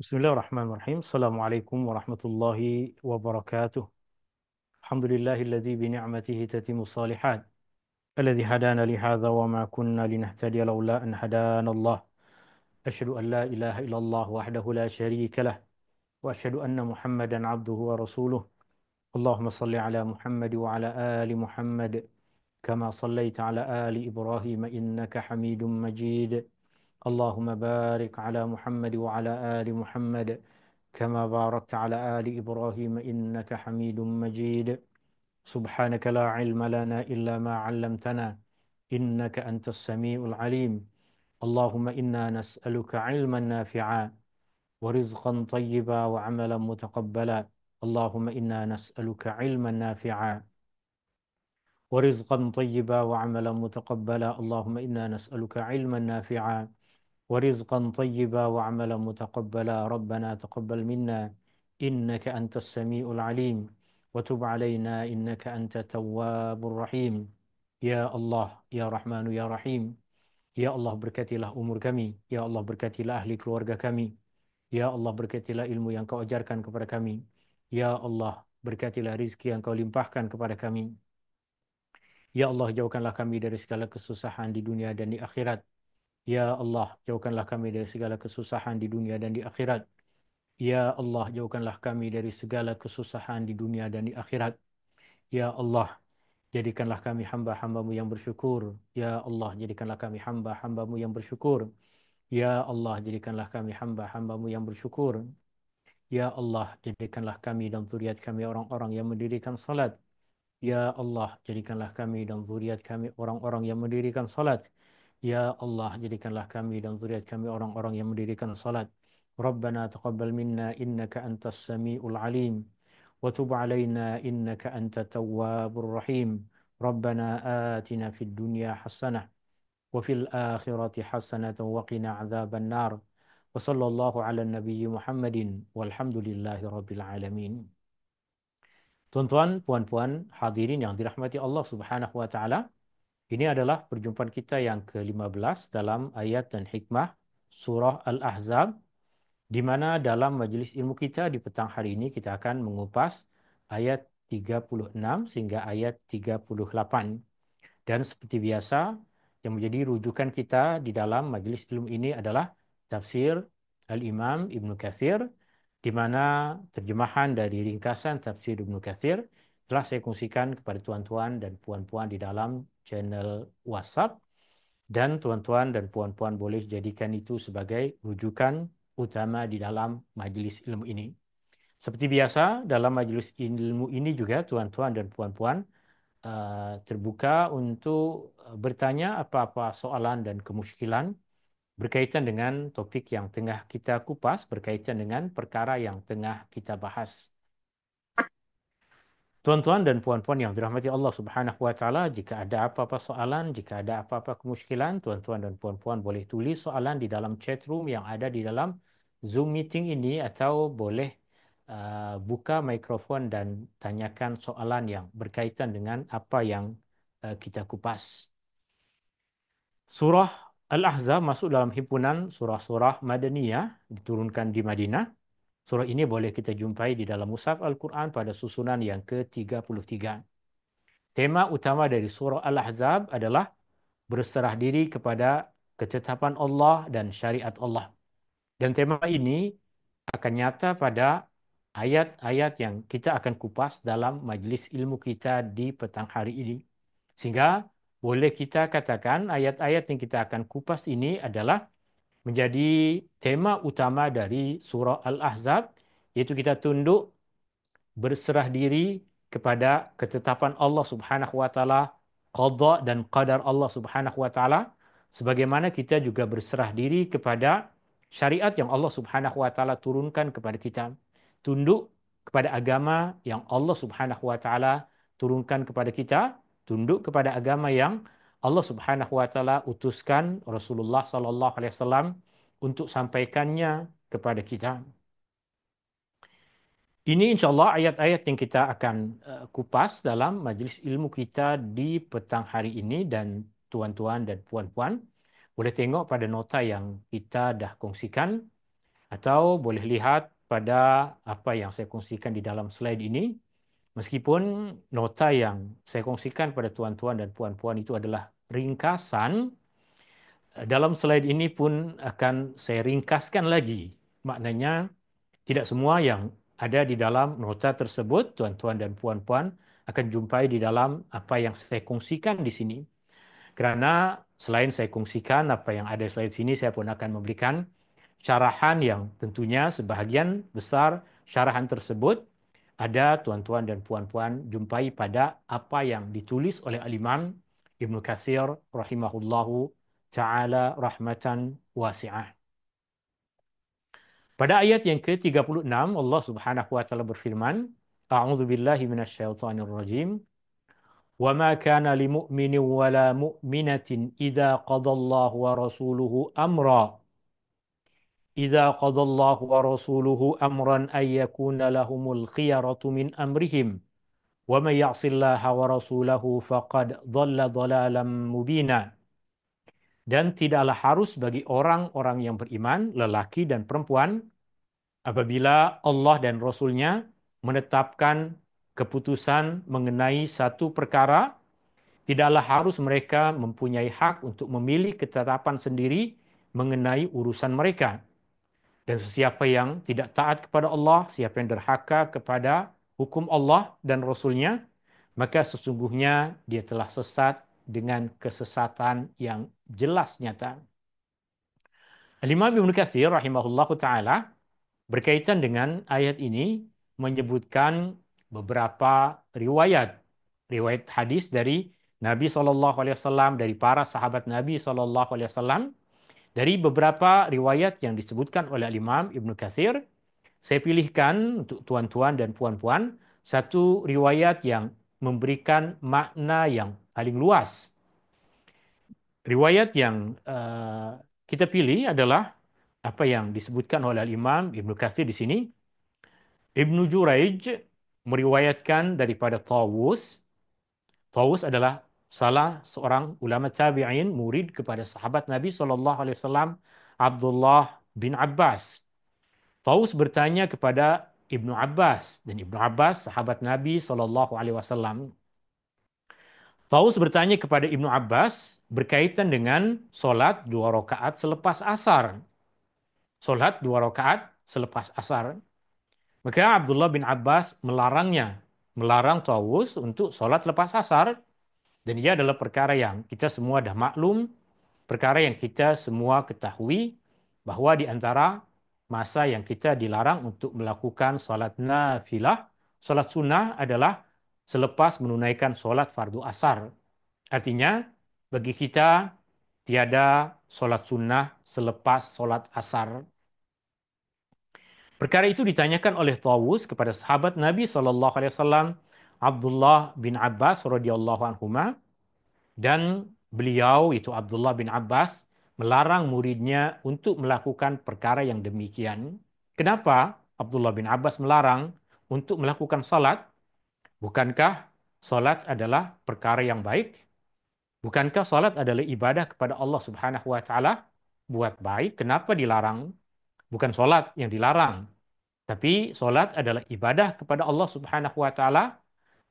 Bismillahirrahmanirrahim. Assalamualaikum warahmatullahi wabarakatuh. Alhamdulillahilladzi bi ni'matihi tatimmu shalihat. Alladzi hadana li hadza wa ma kunna linahtadiya laula an hadana Allah. Asyhadu an la ilaha illallah wahdahu la syarika lah wa asyhadu anna Muhammadan abduhu wa rasuluh. Allahumma salli ala Muhammad wa ala ali Muhammad kama sallaita ala ali Ibrahim innaka Hamidum Majid. اللهم بارك على محمد وعلى آل محمد كما باركت على آل إبراهيم إنك حميد مجيد سبحانك لا علم لنا إلا ما علمتنا إنك أنت السميع العليم اللهم إنا نسألك علما نافعا ورزقا طيبا وعملا متقبلا اللهم إنا نسألك علما نافعا ورزقا طيبا وعملا متقبلا اللهم إنا نسألك علما نافعا ورزقا طيبا وعملا متقبلا ربنا تقبل منا إنك أنت السميع العليم وتب علينا إنك أنت التواب الرحيم يا الله يا رحمن يا رحيم يا الله berkatilah umur kami ya Allah berkatilah ahli keluarga kami ya Allah berkatilah ilmu yang kau ajarkan kepada kami ya Allah berkatilah rizki yang kau limpahkan kepada kami ya Allah jauhkanlah kami dari segala kesusahan di dunia dan di akhirat. Ya Allah, jauhkanlah kami dari segala kesusahan di dunia dan di akhirat. Ya Allah, jauhkanlah kami dari segala kesusahan di dunia dan di akhirat. Ya Allah, jadikanlah kami hamba-hambamu yang bersyukur. Ya Allah, jadikanlah kami hamba-hambamu yang bersyukur. Ya Allah, jadikanlah kami hamba-hambamu yang bersyukur. Ya Allah, jadikanlah kami dan zuriat kami orang-orang yang mendirikan salat. Ya Allah, jadikanlah kami dan zuriat kami orang-orang yang mendirikan salat. Ya Allah, jadikanlah kami dan zuriat kami orang-orang yang mendirikan salat. Rabbana taqabbal minna innaka antas samiul alim wa tub alaina innaka antat tawwabur rahim. Rabbana atina fid dunya hasanah wa fil akhirati hasanah wa qina adzaban nar. Wa sallallahu ala nabiyyi Muhammadin walhamdulillahi rabbil alamin. Tuan-tuan, puan-puan, hadirin yang dirahmati Allah Subhanahu wa taala, ini adalah perjumpaan kita yang ke-15 dalam ayat dan hikmah surah Al-Ahzab, di mana dalam majelis ilmu kita di petang hari ini kita akan mengupas ayat 36 sehingga ayat 38. Dan seperti biasa, yang menjadi rujukan kita di dalam majelis ilmu ini adalah tafsir Al-Imam Ibnu Katsir, di mana terjemahan dari ringkasan tafsir Ibnu Katsir telah saya kongsikan kepada tuan-tuan dan puan-puan di dalam channel WhatsApp, dan tuan-tuan dan puan-puan boleh jadikan itu sebagai rujukan utama di dalam majelis ilmu ini. Seperti biasa, dalam majelis ilmu ini juga tuan-tuan dan puan-puan terbuka untuk bertanya apa-apa soalan dan kemusykilan berkaitan dengan topik yang tengah kita kupas, berkaitan dengan perkara yang tengah kita bahas. Tuan-tuan dan puan-puan yang dirahmati Allah Subhanahu wa taala, jika ada apa-apa soalan, jika ada apa-apa kemusykilan, tuan-tuan dan puan-puan boleh tulis soalan di dalam chat room yang ada di dalam Zoom meeting ini, atau boleh buka mikrofon dan tanyakan soalan yang berkaitan dengan apa yang kita kupas. Surah Al-Ahzab masuk dalam himpunan surah-surah Madaniyah, diturunkan di Madinah. Surah ini boleh kita jumpai di dalam Mushaf Al-Quran pada susunan yang ke-33. Tema utama dari surah Al-Ahzab adalah berserah diri kepada ketetapan Allah dan syariat Allah. Dan tema ini akan nyata pada ayat-ayat yang kita akan kupas dalam majlis ilmu kita di petang hari ini. Sehingga boleh kita katakan ayat-ayat yang kita akan kupas ini adalah menjadi tema utama dari surah Al-Ahzab, yaitu kita tunduk berserah diri kepada ketetapan Allah Subhanahu wa taala, qada dan qadar Allah Subhanahu wa taala, sebagaimana kita juga berserah diri kepada syariat yang Allah Subhanahu wa taala turunkan kepada kita. Tunduk kepada agama yang Allah Subhanahu wa taala turunkan kepada kita, tunduk kepada agama yang Allah Subhanahu wa taala utuskan Rasulullah sallallahu alaihi wasallam untuk sampaikannya kepada kita. Ini insyaAllah ayat-ayat yang kita akan kupas dalam majlis ilmu kita di petang hari ini, dan tuan-tuan dan puan-puan boleh tengok pada nota yang kita dah kongsikan. Atau boleh lihat pada apa yang saya kongsikan di dalam slide ini. Meskipun nota yang saya kongsikan pada tuan-tuan dan puan-puan itu adalah ringkasan, dalam slide ini pun akan saya ringkaskan lagi. Maknanya tidak semua yang ada di dalam nota tersebut, tuan-tuan dan puan-puan, akan jumpai di dalam apa yang saya kongsikan di sini. Karena selain saya kongsikan apa yang ada di slide sini, saya pun akan memberikan syarahan yang tentunya sebahagian besar syarahan tersebut ada tuan-tuan dan puan-puan jumpai pada apa yang ditulis oleh Al-Imam Ibnu Katsir rahimahullahu taala rahmatan wasi'ah. Pada ayat yang ke-36 Allah Subhanahu wa taala berfirman, A'udzu billahi minasyaitonir rajim. وَمَا كَانَ لِمُؤْمِنٍ وَلَا مُؤْمِنَةٍ إِذَا قَضَى اللَّهُ وَرَسُولُهُ أَمْرًا إذا قضى الله ورسوله أمرا أن يكون لهم الخيرة من أمرهم ومن يعص الله ورسوله فقد ضل ضلالا مبينا. Dan tidaklah harus bagi orang-orang yang beriman, lelaki dan perempuan, apabila Allah dan Rasul-Nya menetapkan keputusan mengenai satu perkara, tidaklah harus mereka mempunyai hak untuk memilih ketetapan sendiri mengenai urusan mereka. Dan sesiapa yang tidak taat kepada Allah, siapa yang derhaka kepada hukum Allah dan Rasul-Nya, maka sesungguhnya dia telah sesat dengan kesesatan yang jelas nyata. Al-Imam Ibnu Katsir rahimahullahu taala berkaitan dengan ayat ini menyebutkan beberapa riwayat hadis dari Nabi SAW, dari para sahabat Nabi SAW, dari beberapa riwayat yang disebutkan oleh Imam Ibnu Katsir. Saya pilihkan untuk tuan-tuan dan puan-puan satu riwayat yang memberikan makna yang paling luas. Riwayat yang kita pilih adalah apa yang disebutkan oleh Imam Ibnu Katsir di sini. Ibnu Juraij meriwayatkan daripada Tawus. Tawus adalah salah seorang ulama tabi'in, murid kepada sahabat Nabi SAW, Abdullah bin Abbas. Taus bertanya kepada Ibnu Abbas, dan Ibnu Abbas sahabat Nabi SAW. Taus bertanya kepada Ibnu Abbas berkaitan dengan solat 2 rakaat selepas asar. Solat 2 rakaat selepas asar. Maka Abdullah bin Abbas melarangnya, melarang Taus untuk solat lepas asar. Dan ia adalah perkara yang kita semua dah maklum, perkara yang kita semua ketahui, bahwa di antara masa yang kita dilarang untuk melakukan solat nafilah, solat sunnah adalah selepas menunaikan solat fardu asar. Artinya, bagi kita tiada solat sunnah selepas solat asar. Perkara itu ditanyakan oleh Tawus kepada sahabat Nabi SAW, Abdullah bin Abbas radhiyallahu anhuma, dan beliau itu Abdullah bin Abbas melarang muridnya untuk melakukan perkara yang demikian. Kenapa Abdullah bin Abbas melarang untuk melakukan salat? Bukankah salat adalah perkara yang baik? Bukankah salat adalah ibadah kepada Allah Subhanahu wa taala? Buat baik, kenapa dilarang? Bukan salat yang dilarang, tapi salat adalah ibadah kepada Allah Subhanahu wa taala,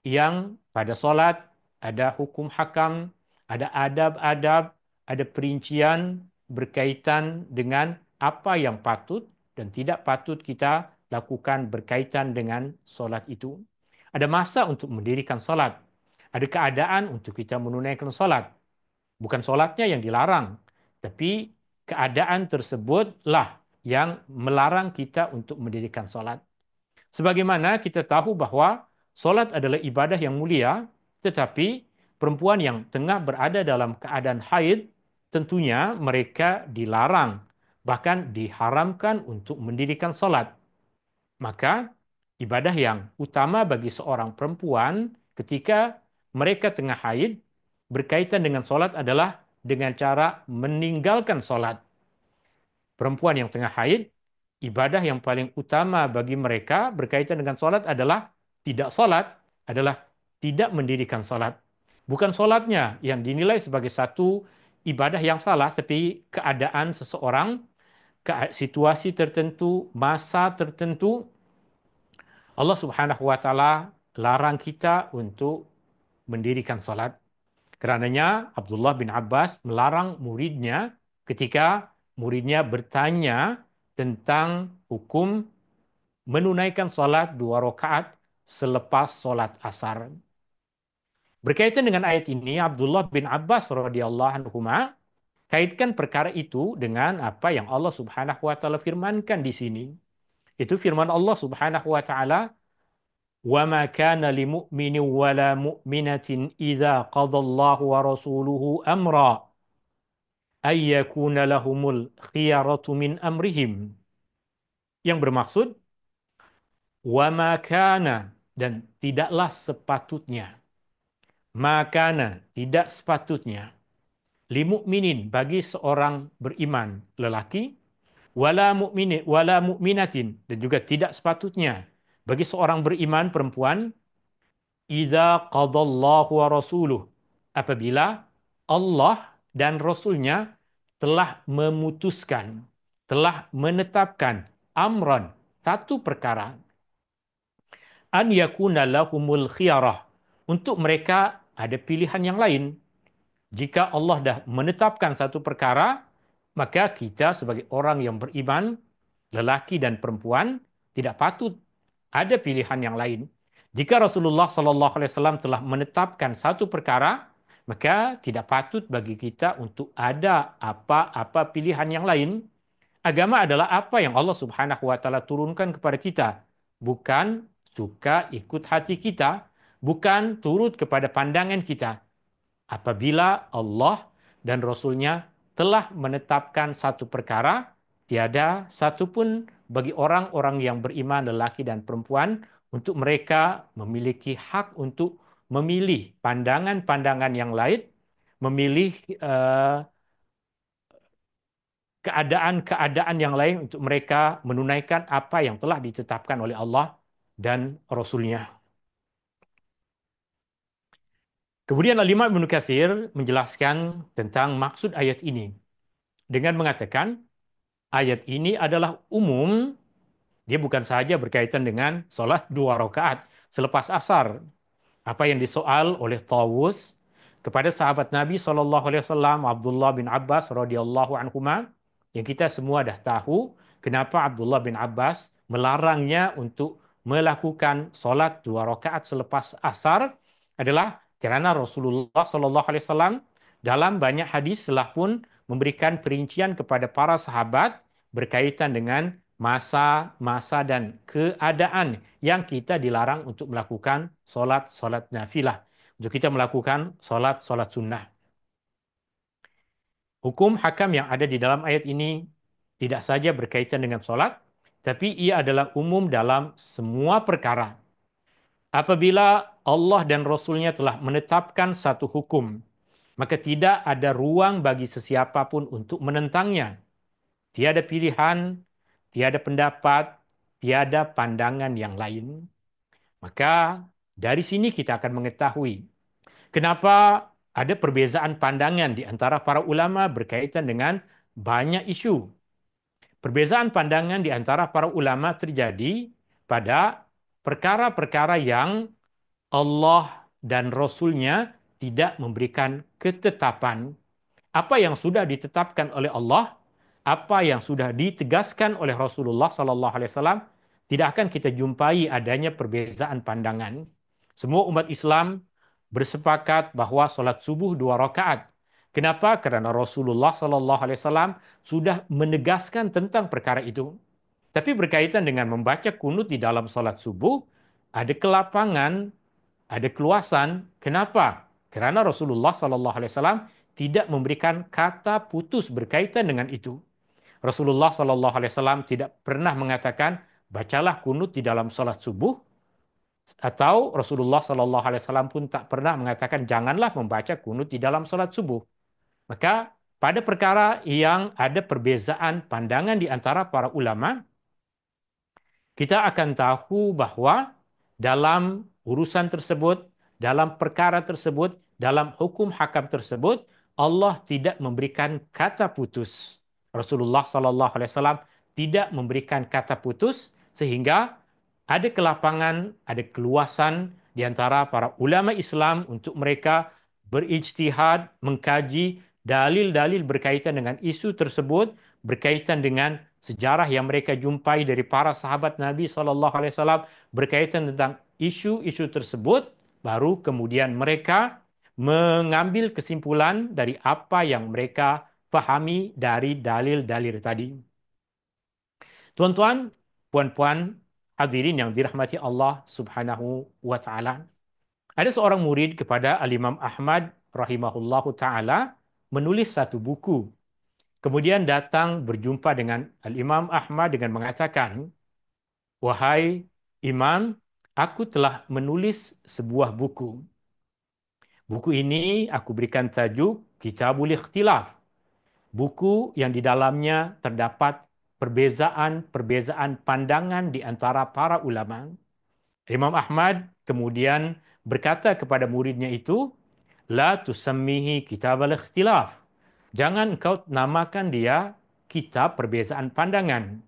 yang pada solat ada hukum hakam, ada adab-adab, ada perincian berkaitan dengan apa yang patut dan tidak patut kita lakukan berkaitan dengan solat itu. Ada masa untuk mendirikan solat. Ada keadaan untuk kita menunaikan solat. Bukan solatnya yang dilarang, tapi keadaan tersebutlah yang melarang kita untuk mendirikan solat. Sebagaimana kita tahu bahwa solat adalah ibadah yang mulia, tetapi perempuan yang tengah berada dalam keadaan haid, tentunya mereka dilarang, bahkan diharamkan untuk mendirikan solat. Maka ibadah yang utama bagi seorang perempuan ketika mereka tengah haid berkaitan dengan solat adalah dengan cara meninggalkan solat. Perempuan yang tengah haid, ibadah yang paling utama bagi mereka berkaitan dengan solat adalah tidak solat, adalah tidak mendirikan solat. Bukan solatnya yang dinilai sebagai satu ibadah yang salah, tapi keadaan seseorang situasi tertentu, masa tertentu, Allah Subhanahu wa taala larang kita untuk mendirikan salat. Karenanya Abdullah bin Abbas melarang muridnya ketika muridnya bertanya tentang hukum menunaikan salat 2 rakaat selepas salat asar. Berkaitan dengan ayat ini, Abdullah bin Abbas radhiyallahu anhu kaitkan perkara itu dengan apa yang Allah Subhanahu wa taala firmankan di sini. Itu firman Allah Subhanahu wa taala, "Wa ma kana limu'minin wa la mu'minatin idza qadallahu wa rasuluhu amra ay yakuna lahumul khiyaratu min amrihim." Yang bermaksud, "Wa ma kana" dan tidaklah sepatutnya. Makana tidak sepatutnya limu'minin bagi seorang beriman lelaki, wala mu'minatin dan juga tidak sepatutnya bagi seorang beriman perempuan, idza qadallahu wa rasuluh, apabila Allah dan Rasulnya telah memutuskan, telah menetapkan amran, satu perkara, an yakuna lahumul khiyarah, untuk mereka ada pilihan yang lain. Jika Allah dah menetapkan satu perkara, maka kita sebagai orang yang beriman, lelaki dan perempuan, tidak patut ada pilihan yang lain. Jika Rasulullah Sallallahu Alaihi Wasallam telah menetapkan satu perkara, maka tidak patut bagi kita untuk ada apa-apa pilihan yang lain. Agama adalah apa yang Allah Subhanahu wa taala turunkan kepada kita, bukan suka ikut hati kita, bukan turut kepada pandangan kita. Apabila Allah dan Rasul-Nya telah menetapkan satu perkara, tiada satupun bagi orang-orang yang beriman, lelaki dan perempuan, untuk mereka memiliki hak untuk memilih pandangan-pandangan yang lain, memilih keadaan-keadaan yang lain untuk mereka menunaikan apa yang telah ditetapkan oleh Allah dan Rasul-Nya. Kemudian Al-Imam Ibnu Katsir menjelaskan tentang maksud ayat ini dengan mengatakan ayat ini adalah umum, dia bukan saja berkaitan dengan sholat 2 rakaat selepas asar. Apa yang disoal oleh Tawus kepada sahabat Nabi SAW, Abdullah bin Abbas radhiyallahu anhuma, yang kita semua dah tahu kenapa Abdullah bin Abbas melarangnya untuk melakukan solat 2 rakaat selepas asar, adalah kerana Rasulullah SAW dalam banyak hadis telah pun memberikan perincian kepada para sahabat berkaitan dengan masa-masa dan keadaan yang kita dilarang untuk melakukan solat-solat nafilah. Untuk kita melakukan solat-solat sunnah. Hukum hakam yang ada di dalam ayat ini tidak saja berkaitan dengan solat, tapi ia adalah umum dalam semua perkara. Apabila Allah dan Rasul-Nya telah menetapkan satu hukum, maka tidak ada ruang bagi sesiapa pun untuk menentangnya. Tiada pilihan, tiada pendapat, tiada pandangan yang lain. Maka dari sini kita akan mengetahui kenapa ada perbezaan pandangan di antara para ulama berkaitan dengan banyak isu. Perbezaan pandangan di antara para ulama terjadi pada perkara-perkara yang Allah dan Rasul-Nya tidak memberikan ketetapan. Apa yang sudah ditetapkan oleh Allah, apa yang sudah ditegaskan oleh Rasulullah SAW, tidak akan kita jumpai adanya perbezaan pandangan. Semua umat Islam bersepakat bahwa solat subuh 2 rakaat. Kenapa? Karena Rasulullah SAW sudah menegaskan tentang perkara itu. Tapi berkaitan dengan membaca kunut di dalam solat subuh, ada kelapangan, ada keluasan. Kenapa? Karena Rasulullah SAW tidak memberikan kata putus berkaitan dengan itu. Rasulullah SAW tidak pernah mengatakan, bacalah kunut di dalam solat subuh, atau Rasulullah SAW pun tak pernah mengatakan, janganlah membaca kunut di dalam solat subuh. Maka pada perkara yang ada perbezaan pandangan di antara para ulama, kita akan tahu bahwa dalam urusan tersebut, dalam perkara tersebut, dalam hukum hakam tersebut, Allah tidak memberikan kata putus. Rasulullah Sallallahu Alaihi Wasallam tidak memberikan kata putus sehingga ada kelapangan, ada keluasan di antara para ulama Islam untuk mereka berijtihad, mengkaji dalil-dalil berkaitan dengan isu tersebut, berkaitan dengan sejarah yang mereka jumpai dari para sahabat Nabi Sallallahu Alaihi Wasallam berkaitan tentang isu-isu tersebut, baru kemudian mereka mengambil kesimpulan dari apa yang mereka pahami dari dalil-dalil tadi. Tuan-tuan, puan-puan, hadirin yang dirahmati Allah Subhanahu wa taala. Ada seorang murid kepada Al-Imam Ahmad rahimahullahu taala menulis satu buku. Kemudian datang berjumpa dengan Al-Imam Ahmad dengan mengatakan, "Wahai Imam, aku telah menulis sebuah buku. Buku ini aku berikan tajuk Kitabul Ikhtilaf. Buku yang di dalamnya terdapat perbezaan-perbezaan pandangan di antara para ulama." Imam Ahmad kemudian berkata kepada muridnya itu, La tusammihi kitab al-ikhtilaf. Jangan engkau namakan dia kitab perbezaan pandangan.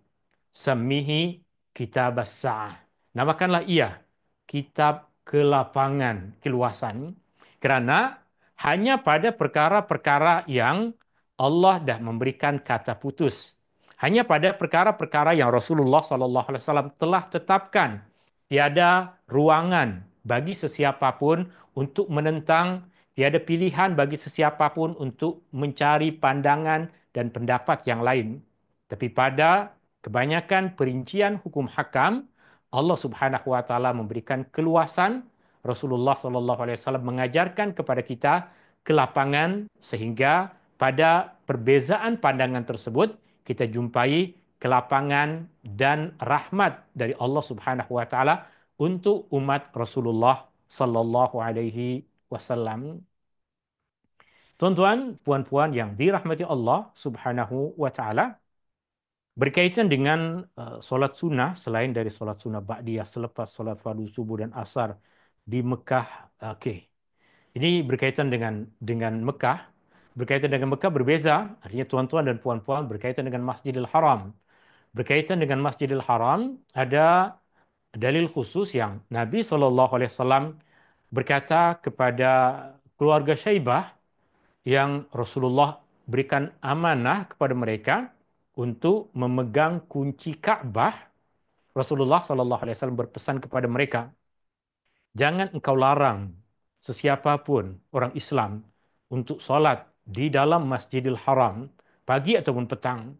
Sammihi kitab as-sa'ah. Namakanlah ia kitab kelapangan, keluasan. Kerana hanya pada perkara-perkara yang Allah dah memberikan kata putus. Hanya pada perkara-perkara yang Rasulullah SAW telah tetapkan. Tiada ruangan bagi sesiapapun untuk menentang, tiada pilihan bagi sesiapapun untuk mencari pandangan dan pendapat yang lain. Tapi pada kebanyakan perincian hukum hakam, Allah Subhanahu wa taala memberikan keluasan. Rasulullah sallallahu alaihi wasallam mengajarkan kepada kita kelapangan sehingga pada perbezaan pandangan tersebut kita jumpai kelapangan dan rahmat dari Allah Subhanahu wa taala untuk umat Rasulullah sallallahu alaihi wasallam. Tuan-tuan, puan-puan yang dirahmati Allah Subhanahu wa taala, berkaitan dengan solat sunnah, selain dari solat sunnah ba'diyah selepas solat fardu subuh dan asar di Mekah. Okey. Ini berkaitan dengan Mekah. Berkaitan dengan Mekah berbeza. Artinya tuan-tuan dan puan-puan berkaitan dengan Masjidil Haram. Berkaitan dengan Masjidil Haram, ada dalil khusus yang Nabi SAW berkata kepada keluarga Syaibah yang Rasulullah berikan amanah kepada mereka untuk memegang kunci Ka'bah. Rasulullah SAW berpesan kepada mereka, jangan engkau larang sesiapapun orang Islam untuk solat di dalam Masjidil Haram pagi ataupun petang.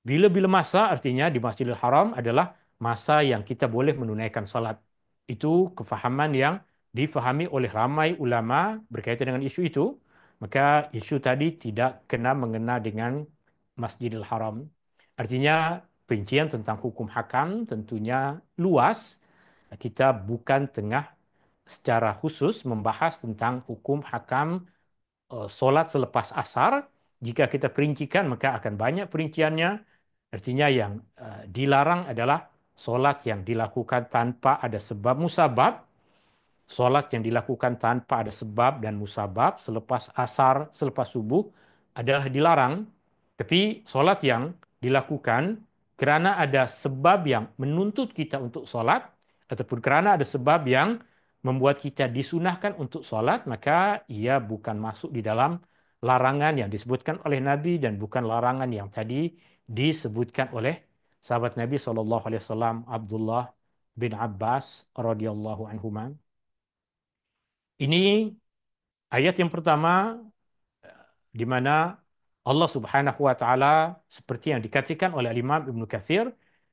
Bila-bila masa artinya di Masjidil Haram adalah masa yang kita boleh menunaikan salat. Itu kefahaman yang difahami oleh ramai ulama berkaitan dengan isu itu. Maka isu tadi tidak kena mengena dengan Masjidil Haram. Artinya perincian tentang hukum hakam tentunya luas. Kita bukan tengah secara khusus membahas tentang hukum hakam solat selepas asar. Jika kita perincikan maka akan banyak perinciannya. Artinya yang dilarang adalah solat yang dilakukan tanpa ada sebab musabab. Solat yang dilakukan tanpa ada sebab dan musabab selepas asar, selepas subuh adalah dilarang. Tapi solat yang dilakukan kerana ada sebab yang menuntut kita untuk solat ataupun kerana ada sebab yang membuat kita disunahkan untuk solat, maka ia bukan masuk di dalam larangan yang disebutkan oleh Nabi dan bukan larangan yang tadi disebutkan oleh sahabat Nabi SAW Abdullah bin Abbas radhiyallahu anhuma. Ini ayat yang pertama di mana Allah Subhanahu wa taala seperti yang dikatakan oleh Imam Ibn Katsir,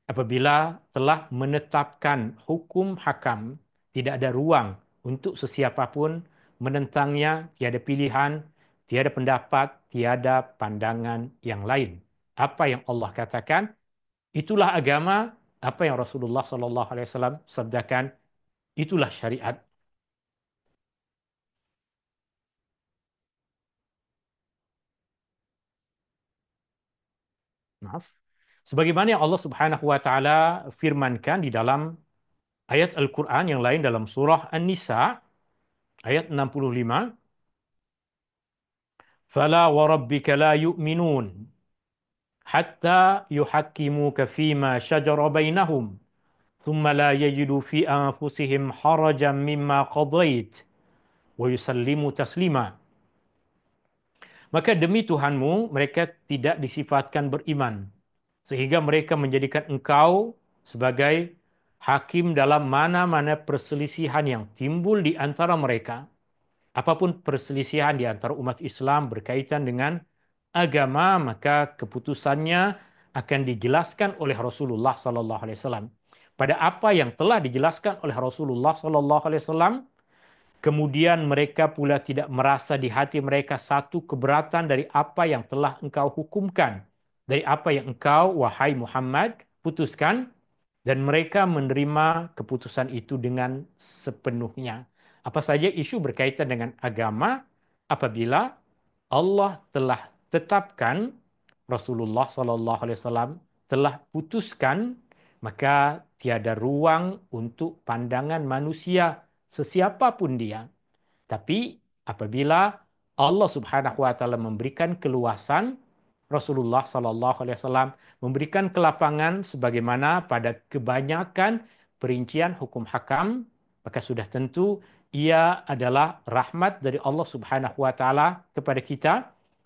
apabila telah menetapkan hukum hakam, tidak ada ruang untuk sesiapapun menentangnya, tiada pilihan, tiada pendapat, tiada pandangan yang lain. Apa yang Allah katakan, itulah agama. Apa yang Rasulullah sallallahu alaihi wasallam sabdakan, itulah syariat. Maaf. Sebagaimana yang Allah Subhanahu wa taala firmankan di dalam ayat Al-Quran yang lain dalam surah An-Nisa ayat 65, "Fala wa rabbika la yu'minun hatta yuhakkimuka fima syajara bainahum thumma la yajidu fi anfusihim harajan mimma qadait wa yusallimu taslima. Maka demi Tuhanmu, mereka tidak disifatkan beriman, sehingga mereka menjadikan engkau sebagai hakim dalam mana-mana perselisihan yang timbul di antara mereka. Apapun perselisihan di antara umat Islam berkaitan dengan agama, maka keputusannya akan dijelaskan oleh Rasulullah Sallallahu Alaihi Wasallam. Pada apa yang telah dijelaskan oleh Rasulullah Sallallahu Alaihi Wasallam, kemudian mereka pula tidak merasa di hati mereka satu keberatan dari apa yang telah engkau hukumkan, dari apa yang engkau, wahai Muhammad, putuskan, dan mereka menerima keputusan itu dengan sepenuhnya. Apa saja isu berkaitan dengan agama, apabila Allah telah tetapkan, Rasulullah Sallallahu Alaihi Wasallam telah putuskan, maka tiada ruang untuk pandangan manusia sesiapapun dia. Tapi apabila Allah Subhanahu wa taala memberikan keluasan, Rasulullah sallallahu alaihi wasallam memberikan kelapangan sebagaimana pada kebanyakan perincian hukum hakam, maka sudah tentu ia adalah rahmat dari Allah Subhanahu wa taala kepada kita,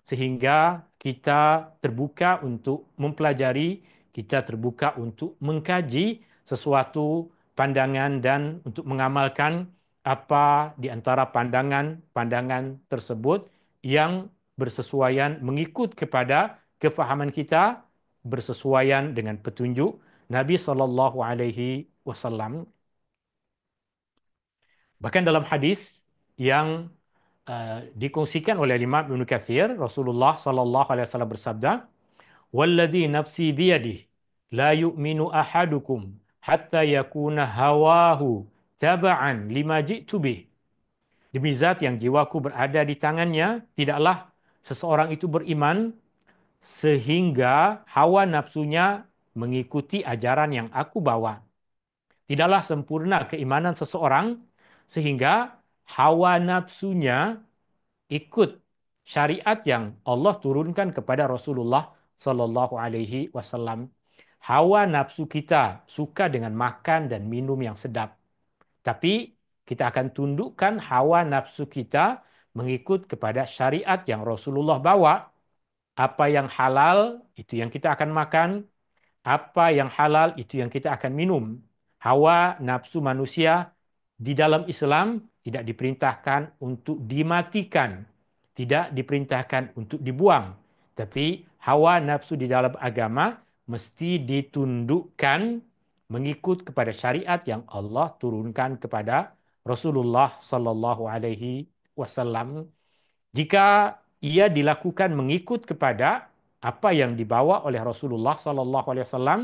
sehingga kita terbuka untuk mempelajari, kita terbuka untuk mengkaji sesuatu pandangan dan untuk mengamalkan apa di antara pandangan-pandangan tersebut yang bersesuaian mengikut kepada kefahaman kita, bersesuaian dengan petunjuk Nabi Sallallahu Alaihi Wasallam. Bahkan dalam hadis yang dikongsikan oleh Imam Ibnu Katsir, Rasulullah Sallallahu Alaihi Wasallam bersabda, "Walladzi nafsi biyadihi la yu'minu ahadukum hatta yakuna hawahu taba'an lima ji'tu bih." Demi zat yang jiwaku berada di tangannya, tidaklah seseorang itu beriman sehingga hawa nafsunya mengikuti ajaran yang aku bawa. Tidaklah sempurna keimanan seseorang sehingga hawa nafsunya ikut syariat yang Allah turunkan kepada Rasulullah Sallallahu Alaihi Wasallam. Hawa nafsu kita suka dengan makan dan minum yang sedap. Tapi kita akan tundukkan hawa nafsu kita mengikut kepada syariat yang Rasulullah bawa. Apa yang halal, itu yang kita akan makan. Apa yang halal, itu yang kita akan minum. Hawa nafsu manusia di dalam Islam tidak diperintahkan untuk dimatikan. Tidak diperintahkan untuk dibuang. Tapi hawa nafsu di dalam agama mesti ditundukkan mengikut kepada syariat yang Allah turunkan kepada Rasulullah Sallallahu Alaihi Wasallam. Jika ia dilakukan mengikut kepada apa yang dibawa oleh Rasulullah Sallallahu Alaihi Wasallam,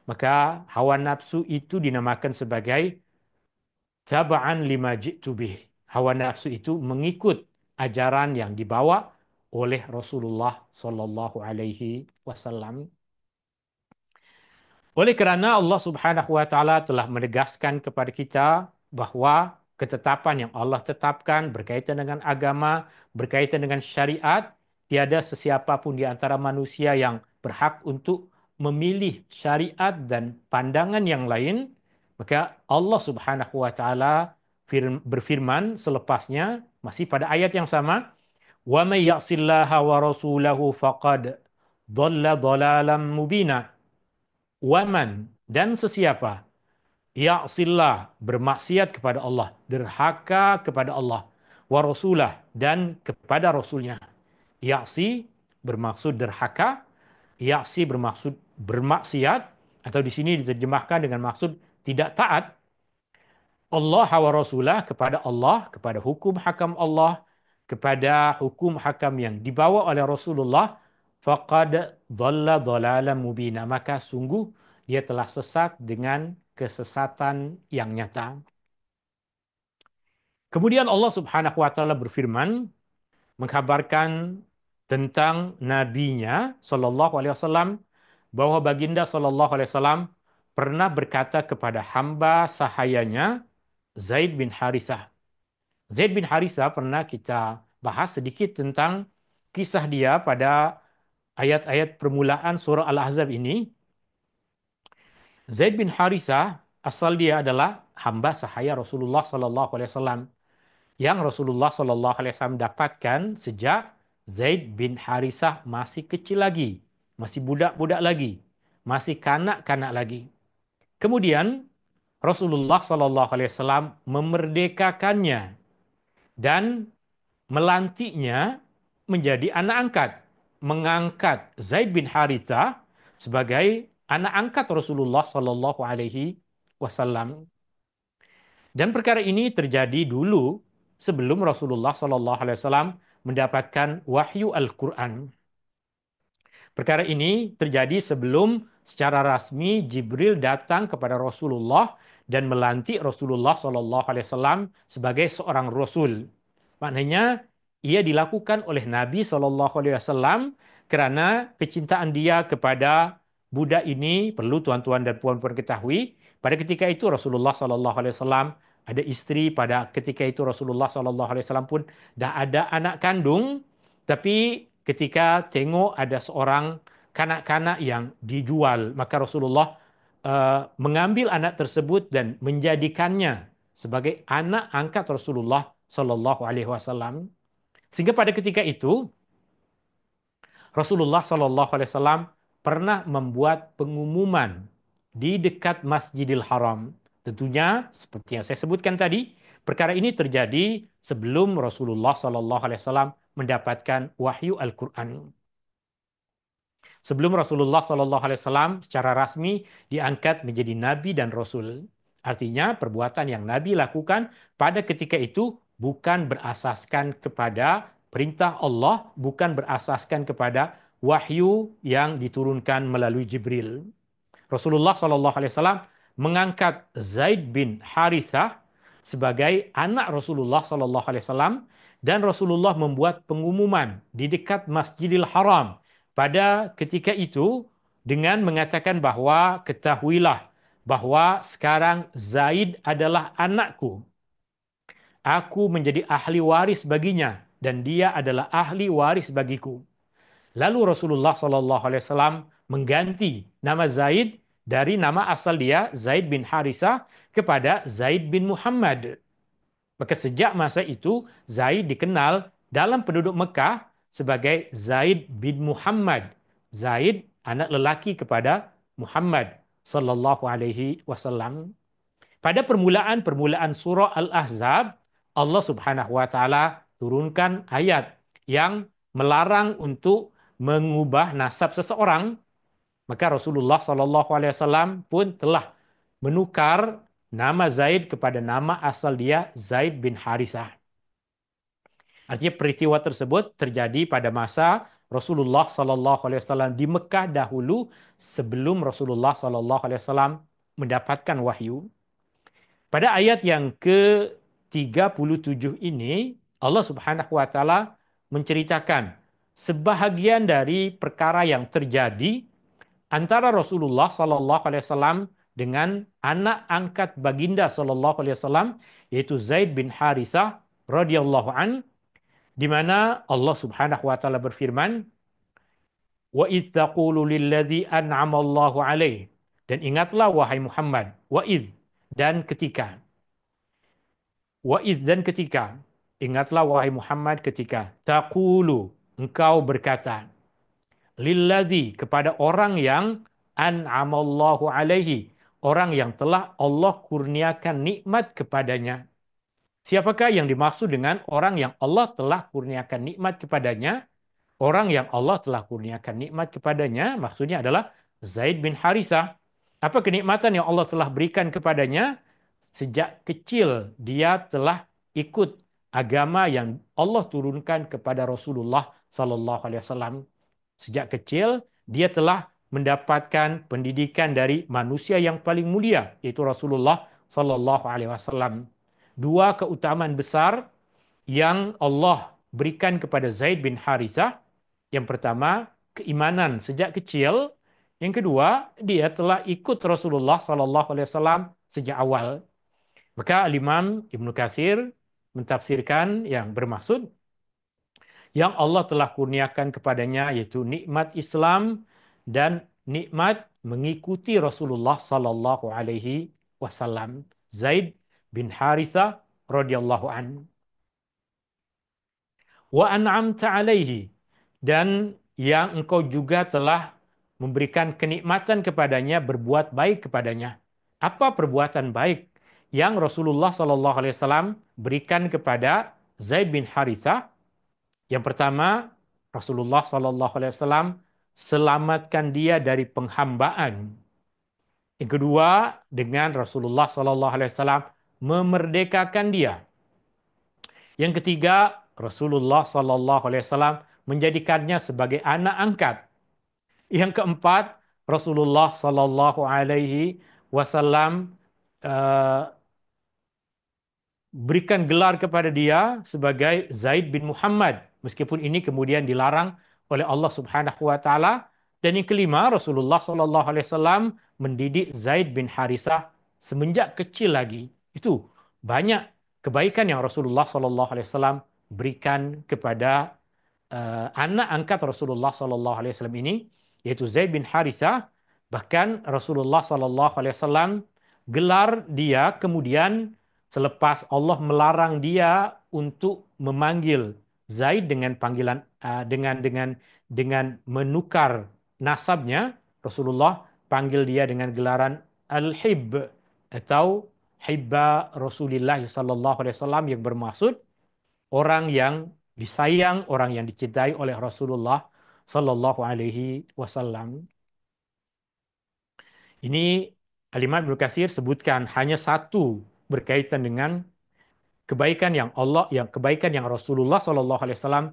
maka hawa nafsu itu dinamakan sebagai taba'an lima ji'tu bih. Hawa nafsu itu mengikut ajaran yang dibawa oleh Rasulullah Sallallahu Alaihi Wasallam. Oleh kerana Allah Subhanahu wa taala telah menegaskan kepada kita bahwa ketetapan yang Allah tetapkan berkaitan dengan agama, berkaitan dengan syariat, tiada sesiapa pun di antara manusia yang berhak untuk memilih syariat dan pandangan yang lain, maka Allah Subhanahu wa taala berfirman selepasnya masih pada ayat yang sama, "Wa may ya'sillaha wa rasulahu faqad dhalla dhalalan mubina." Waman dan sesiapa ya'sillah bermaksiat kepada Allah, derhaka kepada Allah, wa rasulah dan kepada rasulnya. Ya'si bermaksud derhaka, ya'si bermaksud bermaksiat, atau di sini diterjemahkan dengan maksud tidak taat. Allah wa rasulah kepada Allah, kepada hukum hakam Allah, kepada hukum hakam yang dibawa oleh Rasulullah, faqad dhalla dhalalan mubina, maka sungguh dia telah sesat dengan kesesatan yang nyata. Kemudian Allah Subhanahu wa taala berfirman mengkabarkan tentang nabinya sallallahu alaihi wasallam bahwa baginda sallallahu alaihi wasallam pernah berkata kepada hamba sahayanya Zaid bin Harithah. Zaid bin Harithah pernah kita bahas sedikit tentang kisah dia pada ayat-ayat permulaan surah Al-Ahzab ini, Zaid bin Harithah asal dia adalah hamba sahaya Rasulullah Sallallahu Alaihi Wasallam yang Rasulullah Sallallahu Alaihi Wasallam dapatkan sejak Zaid bin Harithah masih kecil lagi, masih budak-budak lagi, masih kanak-kanak lagi. Kemudian Rasulullah Sallallahu Alaihi Wasallam memerdekakannya dan melantiknya menjadi anak angkat, mengangkat Zaid bin Harithah sebagai anak angkat Rasulullah Sallallahu Alaihi Wasallam. Dan perkara ini terjadi dulu sebelum Rasulullah Sallallahu Alaihi Wasallam mendapatkan wahyu Al-Quran. Perkara ini terjadi sebelum secara rasmi Jibril datang kepada Rasulullah dan melantik Rasulullah Sallallahu Alaihi Wasallam sebagai seorang Rasul. Maknanya ia dilakukan oleh Nabi Sallallahu Alaihi Wasallam karena kecintaan dia kepada budak ini. Perlu tuan-tuan dan puan-puan ketahui, pada ketika itu Rasulullah Sallallahu Alaihi Wasallam ada istri, pada ketika itu Rasulullah Sallallahu Alaihi Wasallam pun dah ada anak kandung, tapi ketika tengok ada seorang kanak-kanak yang dijual, maka Rasulullah mengambil anak tersebut dan menjadikannya sebagai anak angkat Rasulullah Sallallahu Alaihi Wasallam. Sehingga pada ketika itu Rasulullah Sallallahu Alaihi Wasallam pernah membuat pengumuman di dekat Masjidil Haram. Tentunya seperti yang saya sebutkan tadi, perkara ini terjadi sebelum Rasulullah Sallallahu Alaihi Wasallam mendapatkan wahyu Al-Quran. Sebelum Rasulullah Sallallahu Alaihi Wasallam secara rasmi diangkat menjadi nabi dan rasul. Artinya perbuatan yang Nabi lakukan pada ketika itu bukan berasaskan kepada perintah Allah, bukan berasaskan kepada wahyu yang diturunkan melalui Jibril. Rasulullah Sallallahu Alaihi Wasallam mengangkat Zaid bin Harithah sebagai anak Rasulullah Sallallahu Alaihi Wasallam, dan Rasulullah membuat pengumuman di dekat Masjidil Haram pada ketika itu dengan mengatakan bahwa ketahuilah bahwa sekarang Zaid adalah anakku. Aku menjadi ahli waris baginya dan dia adalah ahli waris bagiku. Lalu Rasulullah Sallallahu Alaihi Wasallam mengganti nama Zaid dari nama asal dia Zaid bin Harithah kepada Zaid bin Muhammad. Maka sejak masa itu Zaid dikenal dalam penduduk Mekah sebagai Zaid bin Muhammad. Zaid anak lelaki kepada Muhammad Sallallahu Alaihi Wasallam. Pada permulaan surah Al-Ahzab, Allah Subhanahu wa taala turunkan ayat yang melarang untuk mengubah nasab seseorang. Maka Rasulullah Sallallahu Alaihi Wasallam pun telah menukar nama Zaid kepada nama asal dia Zaid bin Harithah. Artinya peristiwa tersebut terjadi pada masa Rasulullah Sallallahu Alaihi Wasallam di Mekah dahulu sebelum Rasulullah Sallallahu Alaihi Wasallam mendapatkan wahyu. Pada ayat yang ke-37 ini, Allah Subhanahu wa taala menceritakan sebahagian dari perkara yang terjadi antara Rasulullah Sallallahu Alaihi Wasallam dengan anak angkat baginda Sallallahu Alaihi Wasallam, yaitu Zaid bin Harithah radhiyallahu an, di mana Allah Subhanahu wa taala berfirman, "Wa idz taqulu lilladzi an'ama Allahu alaihi." Dan ingatlah wahai Muhammad, wa idz, dan ketika. Wa idz, dan ketika. Ingatlah wahai Muhammad ketika taqulu, engkau berkata, lilladzi, kepada orang yang an'amallahu alaihi, orang yang telah Allah kurniakan nikmat kepadanya. Siapakah yang dimaksud dengan orang yang Allah telah kurniakan nikmat kepadanya? Orang yang Allah telah kurniakan nikmat kepadanya maksudnya adalah Zaid bin Harithah. Apa kenikmatan yang Allah telah berikan kepadanya? Sejak kecil dia telah ikut agama yang Allah turunkan kepada Rasulullah Sallallahu Alaihi Wasallam. Sejak kecil dia telah mendapatkan pendidikan dari manusia yang paling mulia, yaitu Rasulullah Sallallahu Alaihi Wasallam. Dua keutamaan besar yang Allah berikan kepada Zaid bin Harithah. Yang pertama, keimanan sejak kecil. Yang kedua, dia telah ikut Rasulullah Sallallahu Alaihi Wasallam sejak awal. Maka Imam Ibnu Katsir mentafsirkan yang bermaksud, yang Allah telah kurniakan kepadanya, yaitu nikmat Islam dan nikmat mengikuti Rasulullah Sallallahu Alaihi Wasallam. Zaid bin Harithah radhiyallahu an. Wa an'amta alaihi, dan yang engkau juga telah memberikan kenikmatan kepadanya, berbuat baik kepadanya. Apa perbuatan baik yang Rasulullah Sallallahu Alaihi Wasallam berikan kepada Zaid bin Harithah? Yang pertama, Rasulullah Sallallahu Alaihi Wasallam selamatkan dia dari penghambaan. Yang kedua, dengan Rasulullah Sallallahu Alaihi Wasallam memerdekakan dia. Yang ketiga, Rasulullah Sallallahu Alaihi Wasallam menjadikannya sebagai anak angkat. Yang keempat, Rasulullah Sallallahu Alaihi Wasallam eh, berikan gelar kepada dia sebagai Zaid bin Muhammad, meskipun ini kemudian dilarang oleh Allah Subhanahu wa taala. Dan yang kelima, Rasulullah Sallallahu Alaihi Wasallam mendidik Zaid bin Harisah semenjak kecil lagi. Itu banyak kebaikan yang Rasulullah Sallallahu Alaihi Wasallam berikan kepada anak angkat Rasulullah Sallallahu Alaihi Wasallam ini, yaitu Zaid bin Harithah. Bahkan Rasulullah Sallallahu Alaihi Wasallam gelar dia kemudian selepas Allah melarang dia untuk memanggil Zaid dengan panggilan dengan menukar nasabnya, Rasulullah panggil dia dengan gelaran Al-Hib atau Hibba Rasulullah Sallallahu Alaihi Wasallam, yang bermaksud orang yang disayang, orang yang dicintai oleh Rasulullah Sallallahu Alaihi Wasallam. Ini Al-Imam Ibnu Katsir sebutkan hanya satu berkaitan dengan kebaikan yang Rasulullah Sallallahu Alaihi Wasallam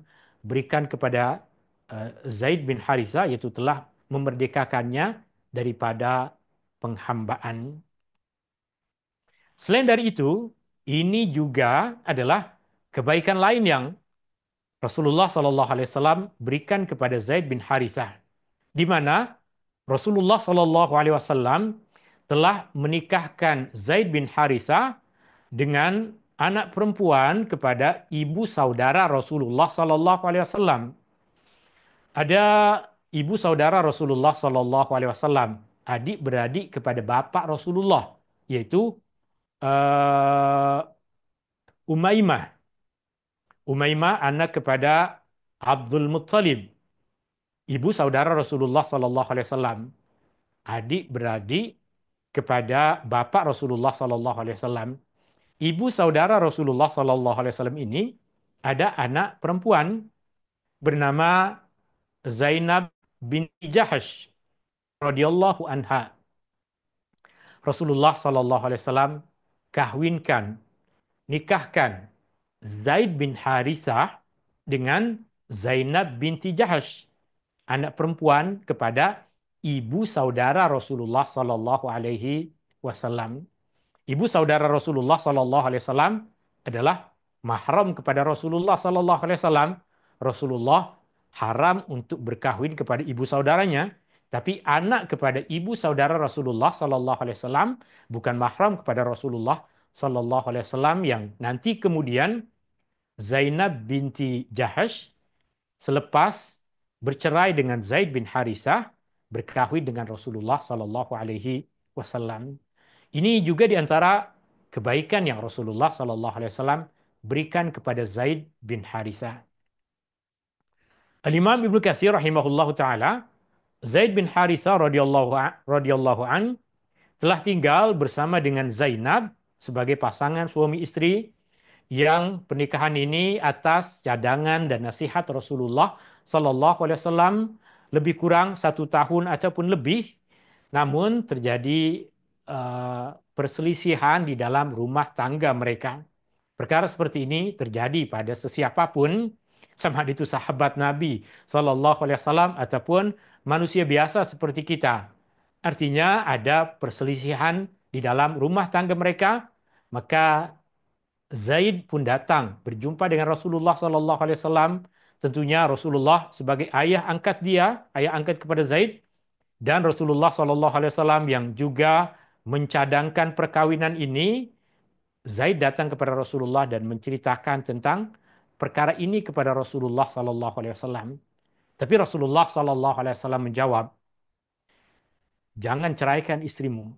berikan kepada Zaid bin Haritha, yaitu telah memerdekakannya daripada penghambaan. Selain dari itu, ini juga adalah kebaikan lain yang Rasulullah Sallallahu Alaihi Wasallam berikan kepada Zaid bin Harithah, di mana Rasulullah Sallallahu Alaihi Wasallam telah menikahkan Zaid bin Harithah dengan anak perempuan kepada ibu saudara Rasulullah Sallallahu Alaihi Wasallam. Ada ibu saudara Rasulullah Sallallahu Alaihi Wasallam, adik beradik kepada bapak Rasulullah, yaitu uh, Umaymah. Umaymah anak kepada Abdul Muttalib, ibu saudara Rasulullah Sallallahu Alaihi Wasallam, adik beradik kepada bapak Rasulullah Sallallahu Alaihi Wasallam. Ibu saudara Rasulullah Sallallahu Alaihi Wasallam ini ada anak perempuan bernama Zainab binti Jahash radhiyallahu anha. Rasulullah Sallallahu Alaihi Wasallam kahwinkan, nikahkan Zaid bin Harithah dengan Zainab binti Jahash, anak perempuan kepada ibu saudara Rasulullah Sallallahu Alaihi Wasallam. Ibu saudara Rasulullah Sallallahu Alaihi Wasallam adalah mahram kepada Rasulullah Sallallahu Alaihi Wasallam. Rasulullah haram untuk berkahwin kepada ibu saudaranya, tapi anak kepada ibu saudara Rasulullah Sallallahu Alaihi Wasallam bukan mahram kepada Rasulullah Sallallahu Alaihi Wasallam, yang nanti kemudian Zainab binti Jahash selepas bercerai dengan Zaid bin Harisah berkahwin dengan Rasulullah Sallallahu Alaihi Wasallam. Ini juga di antara kebaikan yang Rasulullah Sallallahu Alaihi Wasallam berikan kepada Zaid bin Harisah. Al-Imam Ibnu Katsir rahimahullahu taala, Zaid bin Harisah radhiyallahu an telah tinggal bersama dengan Zainab sebagai pasangan suami istri, yang pernikahan ini atas cadangan dan nasihat Rasulullah Sallallahu Alaihi Wasallam lebih kurang 1 tahun ataupun lebih. Namun terjadi perselisihan di dalam rumah tangga mereka. Perkara seperti ini terjadi pada sesiapapun, sama itu sahabat Nabi Sallallahu Alaihi Wasallam ataupun manusia biasa seperti kita. Artinya ada perselisihan di dalam rumah tangga mereka, maka Zaid pun datang berjumpa dengan Rasulullah Sallallahu Alaihi Wasallam. Tentunya Rasulullah sebagai ayah angkat dia, ayah angkat kepada Zaid, dan Rasulullah Sallallahu Alaihi Wasallam yang juga mencadangkan perkawinan ini. Zaid datang kepada Rasulullah dan menceritakan tentang perkara ini kepada Rasulullah Sallallahu Alaihi Wasallam. Tapi Rasulullah Sallallahu Alaihi Wasallam menjawab, jangan ceraikan istrimu,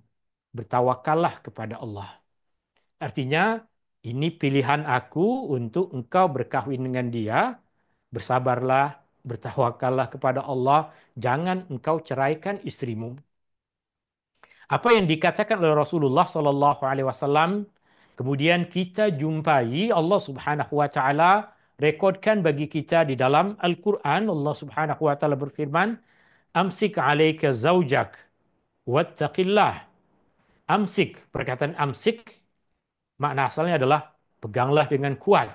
bertawakallah kepada Allah. Artinya, ini pilihan aku untuk engkau berkahwin dengan dia, bersabarlah, bertawakallah kepada Allah, jangan engkau ceraikan istrimu. Apa yang dikatakan oleh Rasulullah Sallallahu Alaihi Wasallam, kemudian kita jumpai Allah Subhanahu Wa Taala rekodkan bagi kita di dalam Al-Quran. Allah Subhanahu Wa Taala berfirman, Amsik alaika zaujak, wattaqillah. Amsik, perkataan amsik, makna asalnya adalah peganglah dengan kuat.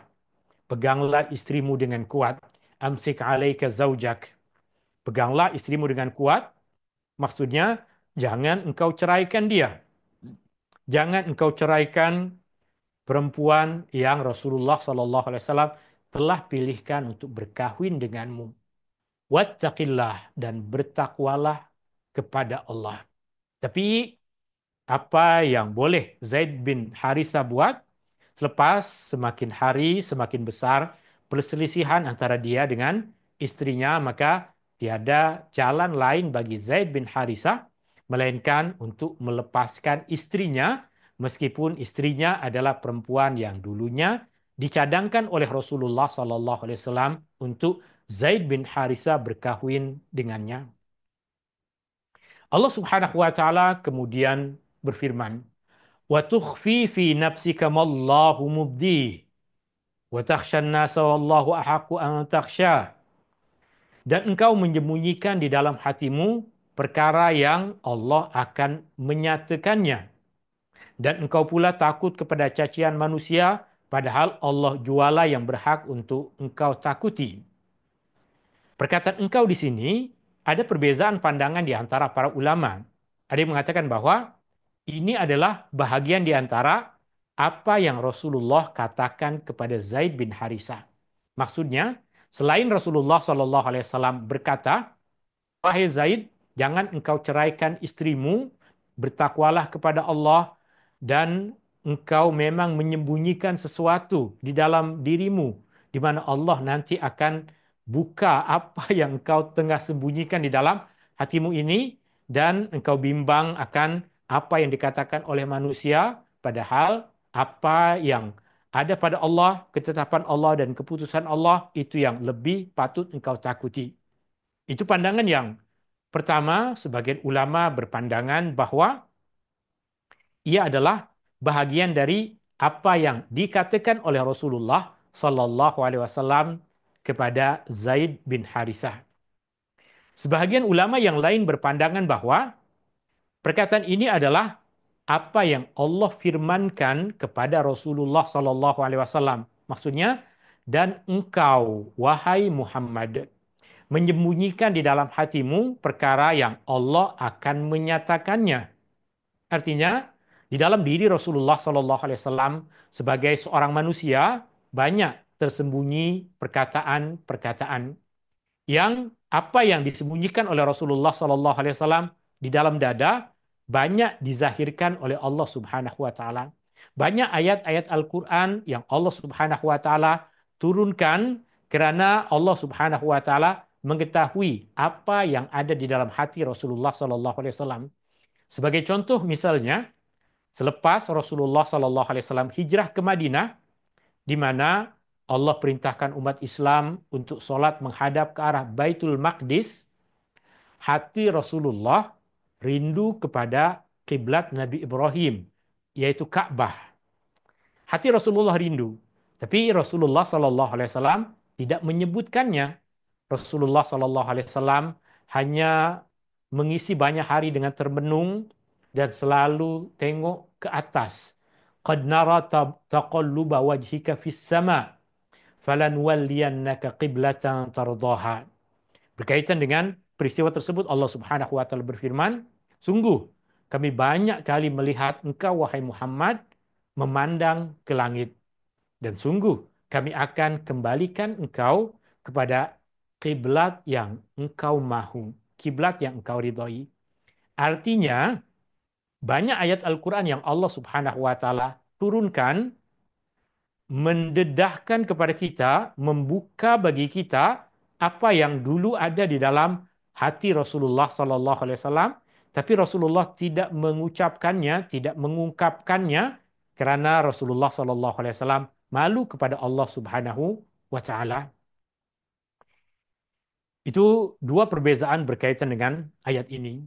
Peganglah istrimu dengan kuat. Amsik alaika zaujak. Peganglah istrimu dengan kuat. Maksudnya, jangan engkau ceraikan dia. Jangan engkau ceraikan perempuan yang Rasulullah Sallallahu Alaihi Wasallam telah pilihkan untuk berkahwin denganmu. Wattaqillah, dan bertakwalah kepada Allah. Tapi apa yang boleh Zaid bin Harithah buat selepas semakin hari semakin besar perselisihan antara dia dengan istrinya, maka tiada jalan lain bagi Zaid bin Harithah melainkan untuk melepaskan istrinya, meskipun istrinya adalah perempuan yang dulunya dicadangkan oleh Rasulullah Sallallahu Alaihi Wasallam untuk Zaid bin Harithah berkahwin dengannya. Allah Subhanahu wa taala kemudian berfirman, "Wa tukhfi fi nafsika ma Allahu mubdih, wa takhshan nasa wallahu ahaqqu an takhsha." Dan engkau menyembunyikan di dalam hatimu perkara yang Allah akan menyatakannya. Dan engkau pula takut kepada cacian manusia, padahal Allah juala yang berhak untuk engkau takuti. Perkataan engkau di sini ada perbezaan pandangan di antara para ulama. Ada yang mengatakan bahwa ini adalah bahagian di antara apa yang Rasulullah katakan kepada Zaid bin Harithah. Maksudnya, selain Rasulullah Shallallahu Alaihi Wasallam berkata, wahai Zaid, jangan engkau ceraikan istrimu, bertakwalah kepada Allah, dan engkau memang menyembunyikan sesuatu di dalam dirimu, di mana Allah nanti akan buka apa yang engkau tengah sembunyikan di dalam hatimu ini, dan engkau bimbang akan apa yang dikatakan oleh manusia, padahal apa yang ada pada Allah, ketetapan Allah dan keputusan Allah, itu yang lebih patut engkau takuti. Itu pandangan yang pertama. Sebagian ulama berpandangan bahwa ia adalah bahagian dari apa yang dikatakan oleh Rasulullah Sallallahu Alaihi Wasallam kepada Zaid bin Harithah. Sebahagian ulama yang lain berpandangan bahwa perkataan ini adalah apa yang Allah firmankan kepada Rasulullah Sallallahu Alaihi Wasallam. Maksudnya, dan engkau, wahai Muhammad, menyembunyikan di dalam hatimu perkara yang Allah akan menyatakannya. Artinya, di dalam diri Rasulullah Sallallahu Alaihi Wasallam sebagai seorang manusia banyak tersembunyi perkataan-perkataan yang apa yang disembunyikan oleh Rasulullah Sallallahu Alaihi Wasallam di dalam dada banyak dizahirkan oleh Allah Subhanahu Wa Taala. Banyak ayat-ayat Al-Quran yang Allah Subhanahu Wa Taala turunkan kerana Allah Subhanahu Wa Taala mengetahui apa yang ada di dalam hati Rasulullah Sallallahu Alaihi Wasallam. Sebagai contoh misalnya, selepas Rasulullah Sallallahu Alaihi Wasallam hijrah ke Madinah, di mana Allah perintahkan umat Islam untuk sholat menghadap ke arah Baitul Maqdis, hati Rasulullah rindu kepada kiblat Nabi Ibrahim, yaitu Ka'bah. Hati Rasulullah rindu, tapi Rasulullah Sallallahu Alaihi Wasallam tidak menyebutkannya. Rasulullah Sallallahu Alaihi Wasallam hanya mengisi banyak hari dengan termenung dan selalu tengok ke atas. Qad nara taqalluba wajhika fis sama, falanwalliyannaka qiblatan tardaha. Berkaitan dengan peristiwa tersebut, Allah Subhanahu wa taala berfirman, sungguh kami banyak kali melihat engkau wahai Muhammad memandang ke langit, dan sungguh kami akan kembalikan engkau kepada kiblat yang engkau mahu, kiblat yang engkau ridhoi. Artinya, banyak ayat Al-Quran yang Allah Subhanahu wa taala turunkan mendedahkan kepada kita, membuka bagi kita apa yang dulu ada di dalam hati Rasulullah Sallallahu Alaihi Wasallam, tapi Rasulullah tidak mengucapkannya, tidak mengungkapkannya karena Rasulullah Sallallahu Alaihi Wasallam malu kepada Allah Subhanahu wa Ta'ala. Itu dua perbezaan berkaitan dengan ayat ini.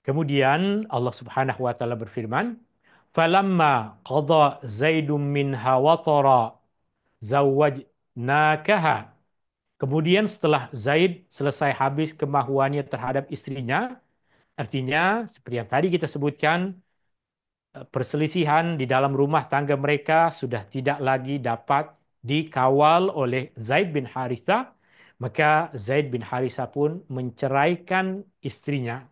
Kemudian Allah Subhanahu wa Ta'ala berfirman, "Falamma qada Zaidun minha watara zawwajnakaha." Kemudian setelah Zaid selesai habis kemahuannya terhadap istrinya, artinya seperti yang tadi kita sebutkan, perselisihan di dalam rumah tangga mereka sudah tidak lagi dapat dikawal oleh Zaid bin Harithah, maka Zaid bin Harithah pun menceraikan istrinya.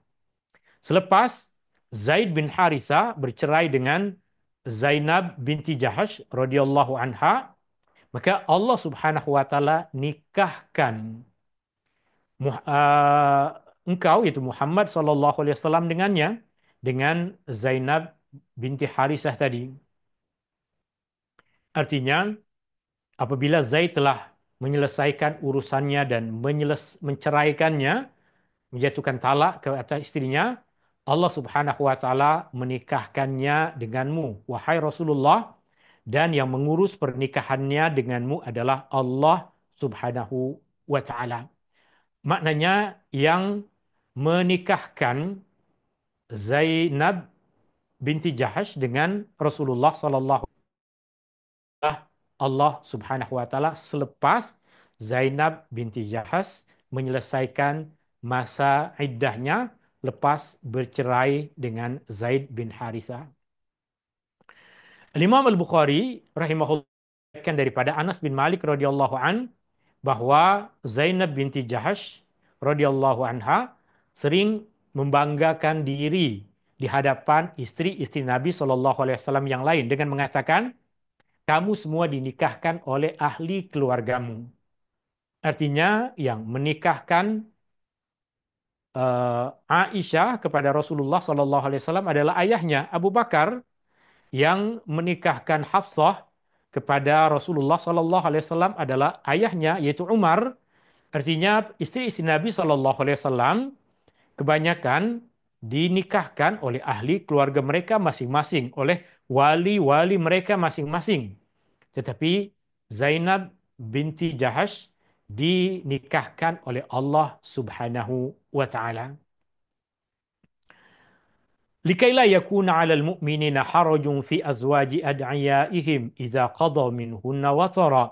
Selepas Zaid bin Harithah bercerai dengan Zainab binti Jahash radhiyallahu anha, maka Allah Subhanahu wa taala nikahkan engkau yaitu Muhammad sallallahu alaihi wasallam dengannya, dengan Zainab binti Harithah tadi. Artinya apabila Zaid telah menyelesaikan urusannya dan menceraikannya, menjatuhkan talak ke atas istrinya, Allah Subhanahu wa taala menikahkannya denganmu wahai Rasulullah, dan yang mengurus pernikahannya denganmu adalah Allah Subhanahu wa taala. Maknanya yang menikahkan Zainab binti Jahash dengan Rasulullah sallallahu Allah Subhanahu wa taala selepas Zainab binti Jahash menyelesaikan masa iddahnya lepas bercerai dengan Zaid bin Harithah. Imam Al-Bukhari rahimahullah daripada Anas bin Malik radhiyallahu an bahwa Zainab binti Jahash radhiyallahu anha sering membanggakan diri di hadapan istri-istri Nabi Shallallahu alaihi wasallam yang lain dengan mengatakan, kamu semua dinikahkan oleh ahli keluargamu. Artinya yang menikahkan Aisyah kepada Rasulullah Shallallahu alaihi wasallam adalah ayahnya Abu Bakar, yang menikahkan Hafsah kepada Rasulullah Shallallahu alaihi wasallam adalah ayahnya yaitu Umar. Artinya istri-istri Nabi Shallallahu alaihi wasallam kebanyakan dinikahkan oleh ahli keluarga mereka masing-masing, oleh wali-wali mereka masing-masing. Tetapi Zainab binti Jahash dinikahkan oleh Allah Subhanahu wa taala. لكي لا يكون على المؤمنين حرج في أزواج أدعيائهم إذا قضوا منهن وطرا,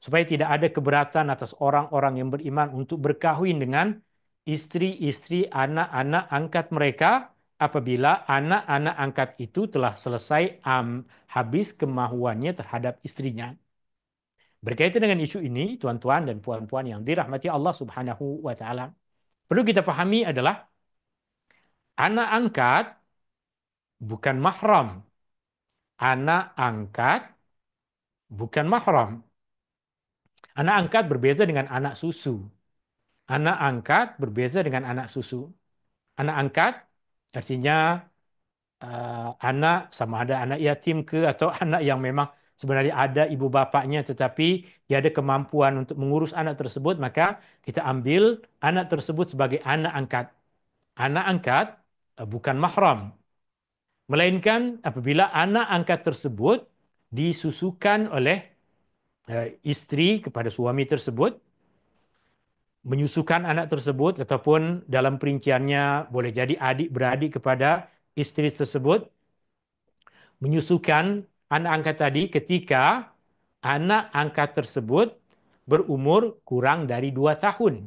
supaya tidak ada keberatan atas orang-orang yang beriman untuk berkahwin dengan istri-istri anak-anak angkat mereka apabila anak-anak angkat itu telah selesai habis kemahuannya terhadap istrinya. Berkaitan dengan isu ini, tuan-tuan dan puan-puan yang dirahmati Allah Subhanahu wa taala, perlu kita pahami adalah anak angkat bukan mahram. Anak angkat bukan mahram. Anak angkat berbeza dengan anak susu. Anak angkat berbeza dengan anak susu. Anak angkat artinya anak sama ada anak yatim ke atau anak yang memang sebenarnya ada ibu bapaknya tetapi dia ada kemampuan untuk mengurus anak tersebut, maka kita ambil anak tersebut sebagai anak angkat. Anak angkat bukan mahram. Melainkan apabila anak angkat tersebut disusukan oleh istri kepada suami tersebut, menyusukan anak tersebut ataupun dalam perinciannya boleh jadi adik-beradik kepada istri tersebut, menyusukan anak angkat tadi ketika anak angkat tersebut berumur kurang dari 2 tahun.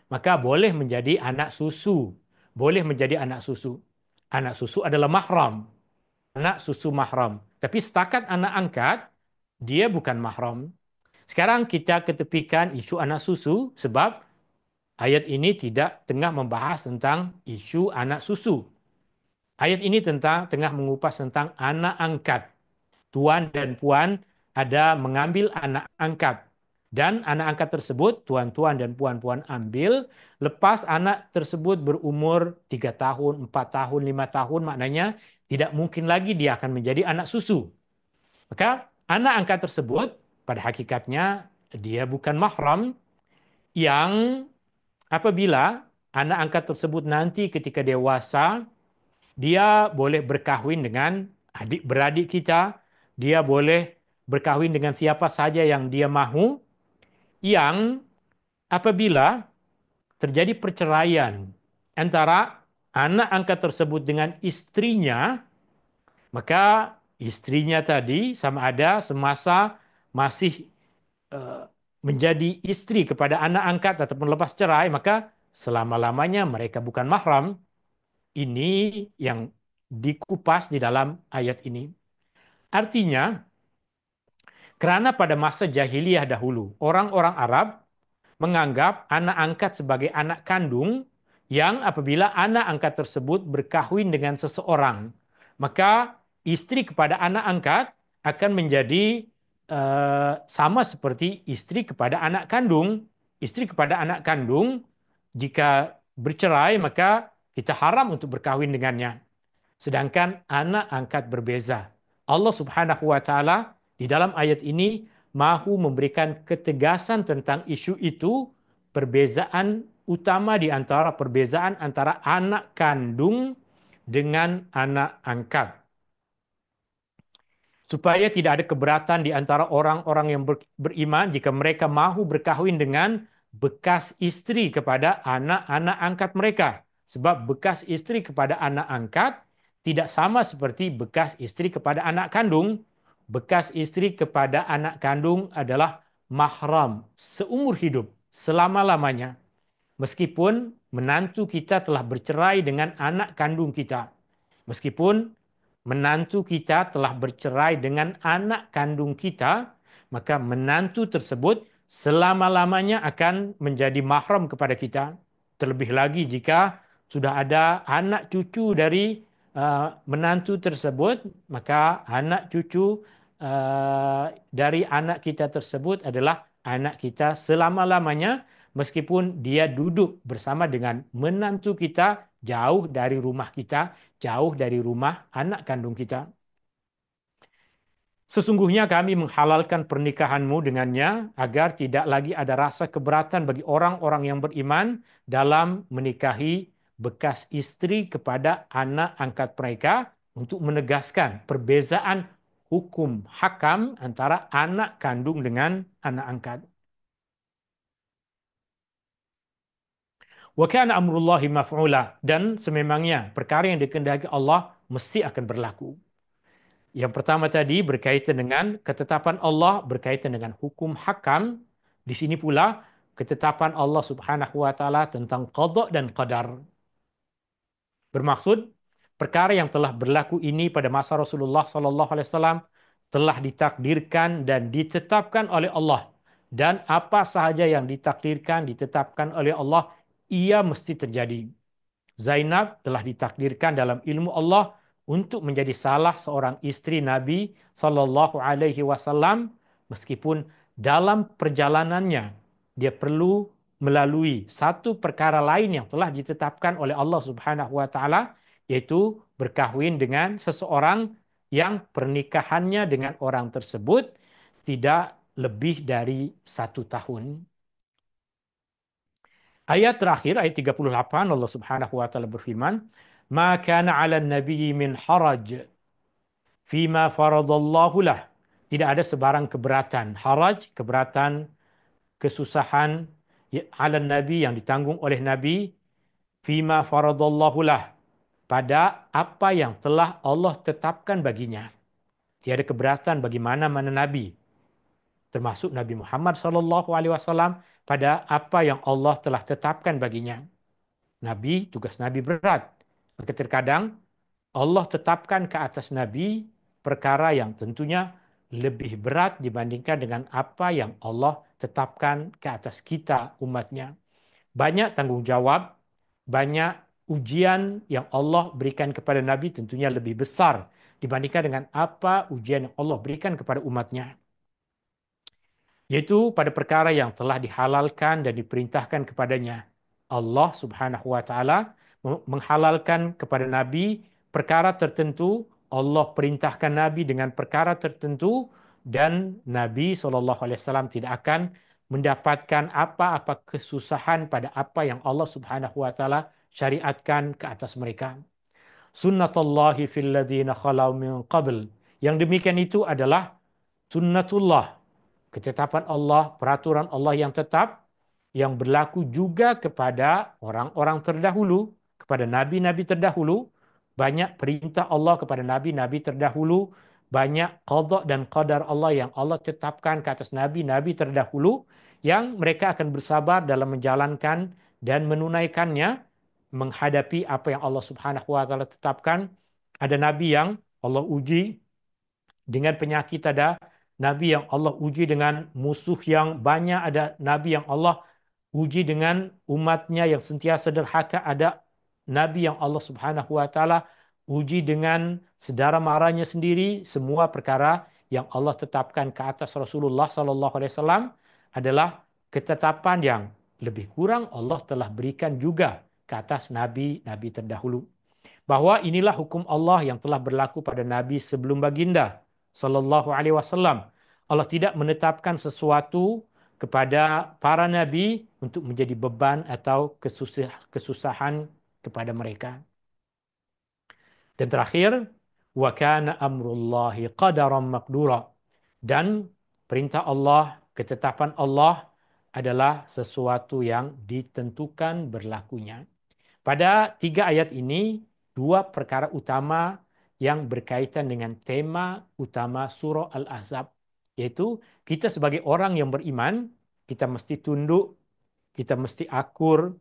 Maka boleh menjadi anak susu. Boleh menjadi anak susu. Anak susu adalah mahram. Anak susu mahram. Tapi setakat anak angkat, dia bukan mahram. Sekarang kita ketepikan isu anak susu sebab ayat ini tidak tengah membahas tentang isu anak susu. Ayat ini tengah mengupas tentang anak angkat. Tuan dan puan ada mengambil anak angkat. Dan anak angkat tersebut, tuan-tuan dan puan-puan ambil, lepas anak tersebut berumur 3 tahun, 4 tahun, 5 tahun, maknanya tidak mungkin lagi dia akan menjadi anak susu. Maka anak angkat tersebut pada hakikatnya dia bukan mahram yang apabila anak angkat tersebut nanti ketika dewasa, dia boleh berkahwin dengan adik-beradik kita, dia boleh berkahwin dengan siapa saja yang dia mahu, yang apabila terjadi perceraian antara anak angkat tersebut dengan istrinya, maka istrinya tadi sama ada semasa masih eh, menjadi istri kepada anak angkat ataupun lepas cerai, maka selama-lamanya mereka bukan mahram. Ini yang dikupas di dalam ayat ini. Artinya, karena pada masa jahiliyah dahulu, orang-orang Arab menganggap anak angkat sebagai anak kandung yang apabila anak angkat tersebut berkahwin dengan seseorang, maka istri kepada anak angkat akan menjadi sama seperti istri kepada anak kandung. Istri kepada anak kandung, jika bercerai, maka kita haram untuk berkahwin dengannya. Sedangkan anak angkat berbeza. Allah Subhanahu wa taala di dalam ayat ini mahu memberikan ketegasan tentang isu itu, perbezaan utama di antara perbezaan antara anak kandung dengan anak angkat. Supaya tidak ada keberatan di antara orang-orang yang beriman jika mereka mahu berkahwin dengan bekas istri kepada anak-anak angkat mereka. Sebab bekas istri kepada anak angkat tidak sama seperti bekas istri kepada anak kandung. Bekas istri kepada anak kandung adalah mahram seumur hidup, selama-lamanya. Meskipun menantu kita telah bercerai dengan anak kandung kita. Meskipun menantu kita telah bercerai dengan anak kandung kita, maka menantu tersebut selama-lamanya akan menjadi mahram kepada kita. Terlebih lagi jika sudah ada anak cucu dari menantu tersebut, maka anak cucu dari anak kita tersebut adalah anak kita selama-lamanya, meskipun dia duduk bersama dengan menantu kita jauh dari rumah kita, jauh dari rumah anak kandung kita. Sesungguhnya kami menghalalkan pernikahanmu dengannya agar tidak lagi ada rasa keberatan bagi orang-orang yang beriman dalam menikahi bekas istri kepada anak angkat mereka, untuk menegaskan perbezaan hukum hakam antara anak kandung dengan anak angkat. Wa kana amrullahi maf'ula, dan sememangnya perkara yang dikehendaki Allah mesti akan berlaku. Yang pertama tadi berkaitan dengan ketetapan Allah, berkaitan dengan hukum hakam. Di sini pula ketetapan Allah Subhanahu wa taala tentang qada dan qadar. Bermaksud perkara yang telah berlaku ini pada masa Rasulullah sallallahu alaihi wasallam telah ditakdirkan dan ditetapkan oleh Allah, dan apa sahaja yang ditakdirkan ditetapkan oleh Allah ia mesti terjadi. Zainab telah ditakdirkan dalam ilmu Allah untuk menjadi salah seorang istri Nabi Sallallahu Alaihi Wasallam, meskipun dalam perjalanannya dia perlu melalui satu perkara lain yang telah ditetapkan oleh Allah Subhanahu Wa Taala, yaitu berkahwin dengan seseorang yang pernikahannya dengan orang tersebut tidak lebih dari 1 tahun. Ayat terakhir, ayat 38, Allah Subhanahu wa taala berfirman, "Ma kana 'alan nabiyyi min haraj fima faradallahu lah." Tidak ada sebarang keberatan. Haraj, keberatan, kesusahan 'alan nabi yang ditanggung oleh nabi, fima faradallahu lah, pada apa yang telah Allah tetapkan baginya. Tiada keberatan bagi mana-mana nabi, termasuk Nabi Muhammad SAW, pada apa yang Allah telah tetapkan baginya. Nabi, tugas Nabi berat. Maka terkadang Allah tetapkan ke atas Nabi perkara yang tentunya lebih berat dibandingkan dengan apa yang Allah tetapkan ke atas kita umatnya. Banyak tanggung jawab, banyak ujian yang Allah berikan kepada Nabi tentunya lebih besar dibandingkan dengan apa ujian yang Allah berikan kepada umatnya. Yaitu pada perkara yang telah dihalalkan dan diperintahkan kepadanya. Allah Subhanahu wa taala menghalalkan kepada Nabi perkara tertentu, Allah perintahkan Nabi dengan perkara tertentu, dan Nabi SAW tidak akan mendapatkan apa-apa kesusahan pada apa yang Allah Subhanahu wa taala syariatkan ke atas mereka. Sunnatullahi fil ladzina khalau min qabl. Yang demikian itu adalah sunnatullah, ketetapan Allah, peraturan Allah yang tetap, yang berlaku juga kepada orang-orang terdahulu, kepada nabi-nabi terdahulu. Banyak perintah Allah kepada nabi-nabi terdahulu, banyak qada dan qadar Allah yang Allah tetapkan ke atas nabi-nabi terdahulu, yang mereka akan bersabar dalam menjalankan dan menunaikannya, menghadapi apa yang Allah Subhanahu wa taala tetapkan. Ada nabi yang Allah uji dengan penyakit, ada nabi yang Allah uji dengan musuh yang banyak, ada nabi yang Allah uji dengan umatnya yang sentiasa derhaka, ada nabi yang Allah Subhanahu wa taala uji dengan sedara marahnya sendiri. Semua perkara yang Allah tetapkan ke atas Rasulullah sallallahu alaihi wasallam adalah ketetapan yang lebih kurang Allah telah berikan juga ke atas nabi-nabi terdahulu, bahwa inilah hukum Allah yang telah berlaku pada Nabi sebelum baginda Sallallahu Alaihi Wasallam. Allah tidak menetapkan sesuatu kepada para nabi untuk menjadi beban atau kesusahan kepada mereka. Dan terakhir, wa kana amrullahi qadaran maqdura. Dan perintah Allah, ketetapan Allah adalah sesuatu yang ditentukan berlakunya. Pada tiga ayat ini, dua perkara utama yang berkaitan dengan tema utama surah Al-Ahzab, yaitu kita sebagai orang yang beriman, kita mesti tunduk, kita mesti akur,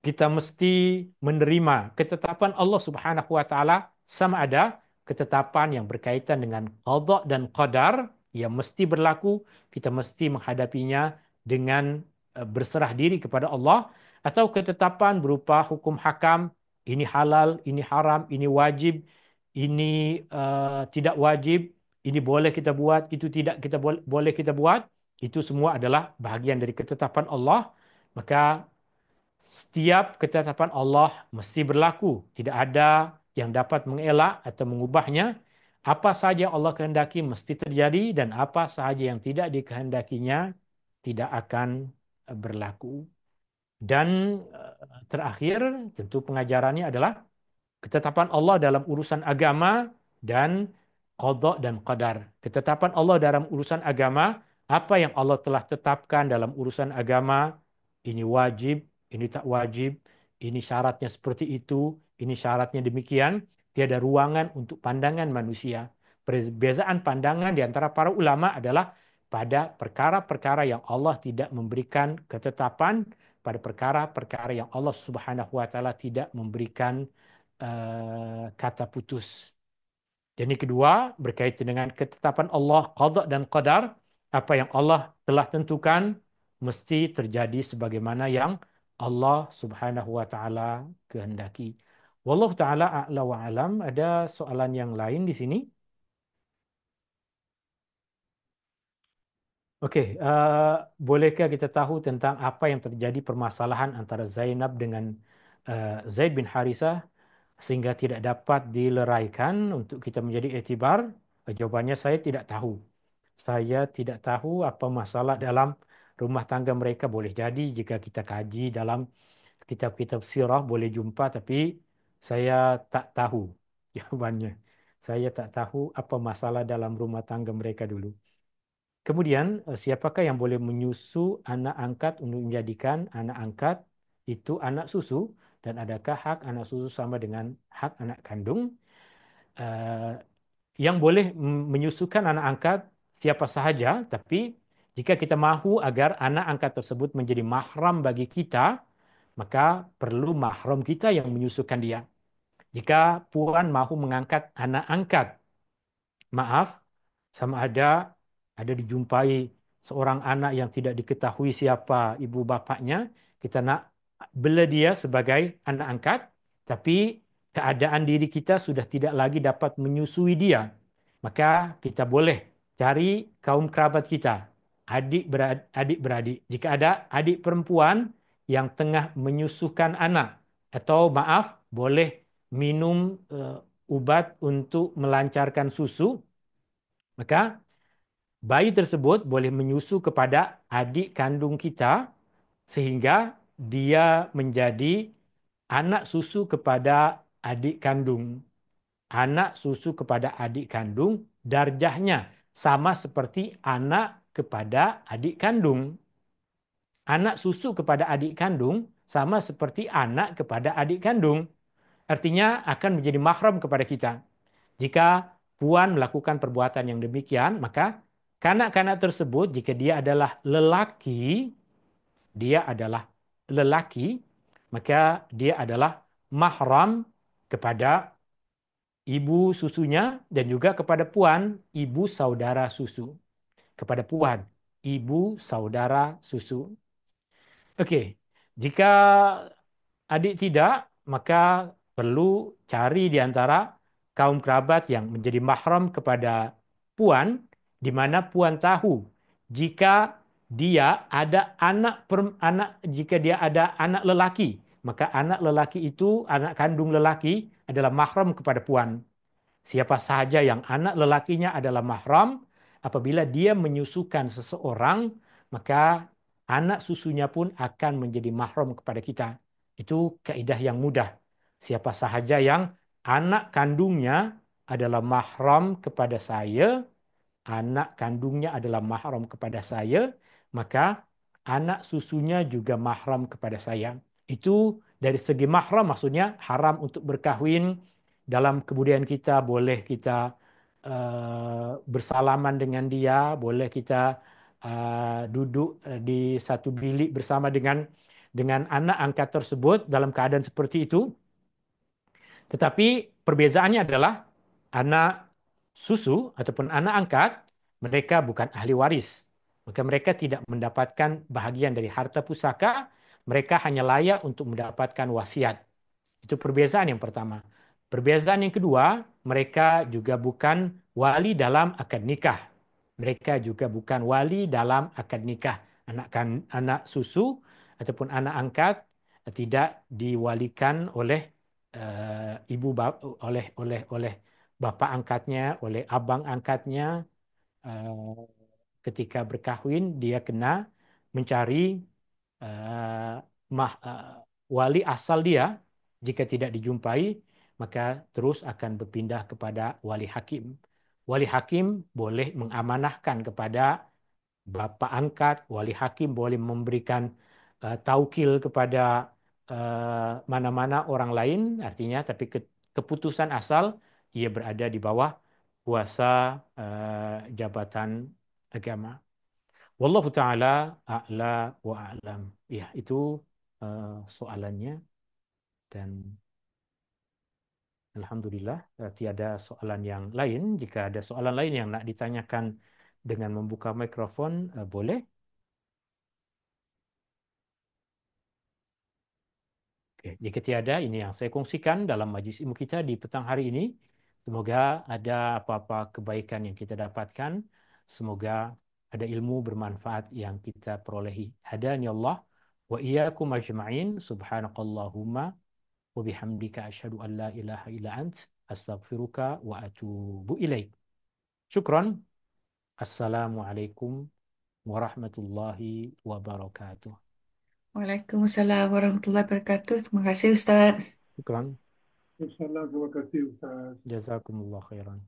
kita mesti menerima ketetapan Allah Subhanahu wa taala, sama ada ketetapan yang berkaitan dengan qada dan qadar yang mesti berlaku, kita mesti menghadapinya dengan berserah diri kepada Allah, atau ketetapan berupa hukum hakam, ini halal, ini haram, ini wajib, ini tidak wajib, ini boleh kita buat, itu tidak kita boleh kita buat. Itu semua adalah bahagian dari ketetapan Allah. Maka setiap ketetapan Allah mesti berlaku. Tidak ada yang dapat mengelak atau mengubahnya. Apa saja Allah kehendaki mesti terjadi, dan apa saja yang tidak dikehendakinya tidak akan berlaku. Dan terakhir, tentu pengajarannya adalah ketetapan Allah dalam urusan agama dan qada dan qadar. Ketetapan Allah dalam urusan agama, apa yang Allah telah tetapkan dalam urusan agama, ini wajib, ini tak wajib, ini syaratnya seperti itu, ini syaratnya demikian. Tiada ruangan untuk pandangan manusia. Perbezaan pandangan di antara para ulama adalah pada perkara-perkara yang Allah tidak memberikan ketetapan, pada perkara-perkara yang Allah Subhanahu wa taala tidak memberikan kata putus. Dan yang kedua, berkaitan dengan ketetapan Allah, qada dan qadar, apa yang Allah telah tentukan mesti terjadi sebagaimana yang Allah Subhanahu wa taala kehendaki. Wallahu taala a'la wa alam. Ada soalan yang lain di sini? Oke, bolehkah kita tahu tentang apa yang terjadi permasalahan antara Zainab dengan Zaid bin Harisah sehingga tidak dapat dileraikan untuk kita menjadi etibar? Jawabannya saya tidak tahu. Saya tidak tahu apa masalah dalam rumah tangga mereka. Boleh jadi jika kita kaji dalam kitab-kitab sirah boleh jumpa, tapi saya tak tahu jawabannya. Saya tak tahu apa masalah dalam rumah tangga mereka dulu. Kemudian, siapakah yang boleh menyusu anak angkat untuk menjadikan anak angkat itu anak susu? Dan adakah hak anak susu sama dengan hak anak kandung? Eh, yang boleh menyusukan anak angkat siapa sahaja, tapi jika kita mahu agar anak angkat tersebut menjadi mahram bagi kita, maka perlu mahram kita yang menyusukan dia. Jika puan mahu mengangkat anak angkat, maaf, sama ada dijumpai seorang anak yang tidak diketahui siapa ibu bapaknya, kita nak bela dia sebagai anak angkat, tapi keadaan diri kita sudah tidak lagi dapat menyusui dia, maka kita boleh cari kaum kerabat kita, adik-beradik. Jika ada adik perempuan yang tengah menyusukan anak, atau maaf, boleh minum ubat untuk melancarkan susu, maka bayi tersebut boleh menyusu kepada adik kandung kita sehingga dia menjadi anak susu kepada adik kandung. Anak susu kepada adik kandung darjahnya sama seperti anak kepada adik kandung. Anak susu kepada adik kandung sama seperti anak kepada adik kandung. Artinya akan menjadi mahram kepada kita. Jika puan melakukan perbuatan yang demikian, maka kanak-kanak tersebut jika dia adalah lelaki, maka dia adalah mahram kepada ibu susunya dan juga kepada puan, ibu saudara susu. Kepada puan, ibu saudara susu. Oke, jika adik tidak, maka perlu cari di antara kaum kerabat yang menjadi mahram kepada puan, di mana puan tahu jika dia ada jika dia ada anak lelaki, maka anak lelaki itu, anak kandung lelaki adalah mahram kepada puan. Siapa saja yang anak lelakinya adalah mahram, apabila dia menyusukan seseorang, maka anak susunya pun akan menjadi mahram kepada kita. Itu kaidah yang mudah. Siapa sahaja yang anak kandungnya adalah mahram kepada saya, anak kandungnya adalah mahram kepada saya, maka anak susunya juga mahram kepada saya. Itu dari segi mahram maksudnya haram untuk berkahwin. Dalam kebudayaan kita boleh kita bersalaman dengan dia, boleh kita duduk di satu bilik bersama dengan anak angkat tersebut dalam keadaan seperti itu. Tetapi perbezaannya adalah anak susu ataupun anak angkat, mereka bukan ahli waris. Maka mereka tidak mendapatkan bahagian dari harta pusaka, mereka hanya layak untuk mendapatkan wasiat. Itu perbezaan yang pertama. Perbezaan yang kedua, mereka juga bukan wali dalam akad nikah. Mereka juga bukan wali dalam akad nikah. Anak susu ataupun anak angkat tidak diwalikan oleh ibu oleh bapak angkatnya, oleh abang angkatnya. Eh, Ketika berkahwin dia kena mencari eh, wali asal dia. Jika tidak dijumpai, maka terus akan berpindah kepada wali hakim. Wali hakim boleh mengamanahkan kepada bapak angkat, wali hakim boleh memberikan taukil kepada mana-mana orang lain, artinya tapi keputusan asal ia berada di bawah kuasa jabatan agama. Wallahu taala a'la wa a'lam. Ya, itu soalannya dan alhamdulillah tiada soalan yang lain. Jika ada soalan lain yang nak ditanyakan dengan membuka mikrofon, boleh. Oke, jika tiada, ini yang saya kongsikan dalam majlis ilmu kita di petang hari ini. Semoga ada apa-apa kebaikan yang kita dapatkan. Semoga ada ilmu bermanfaat yang kita perolehi. Hadani Allah wa iyyakum ajma'in. Subhanakallahumma wa bihamdika asyhadu an la ilaha illa ant astaghfiruka wa atubu ilaik. Syukran. Assalamualaikum warahmatullahi wabarakatuh. Waalaikumsalam warahmatullahi wabarakatuh. Terima kasih Ustaz. Syukran. Insya Allah, terima kasih Ustaz. Jazakumullah khairan.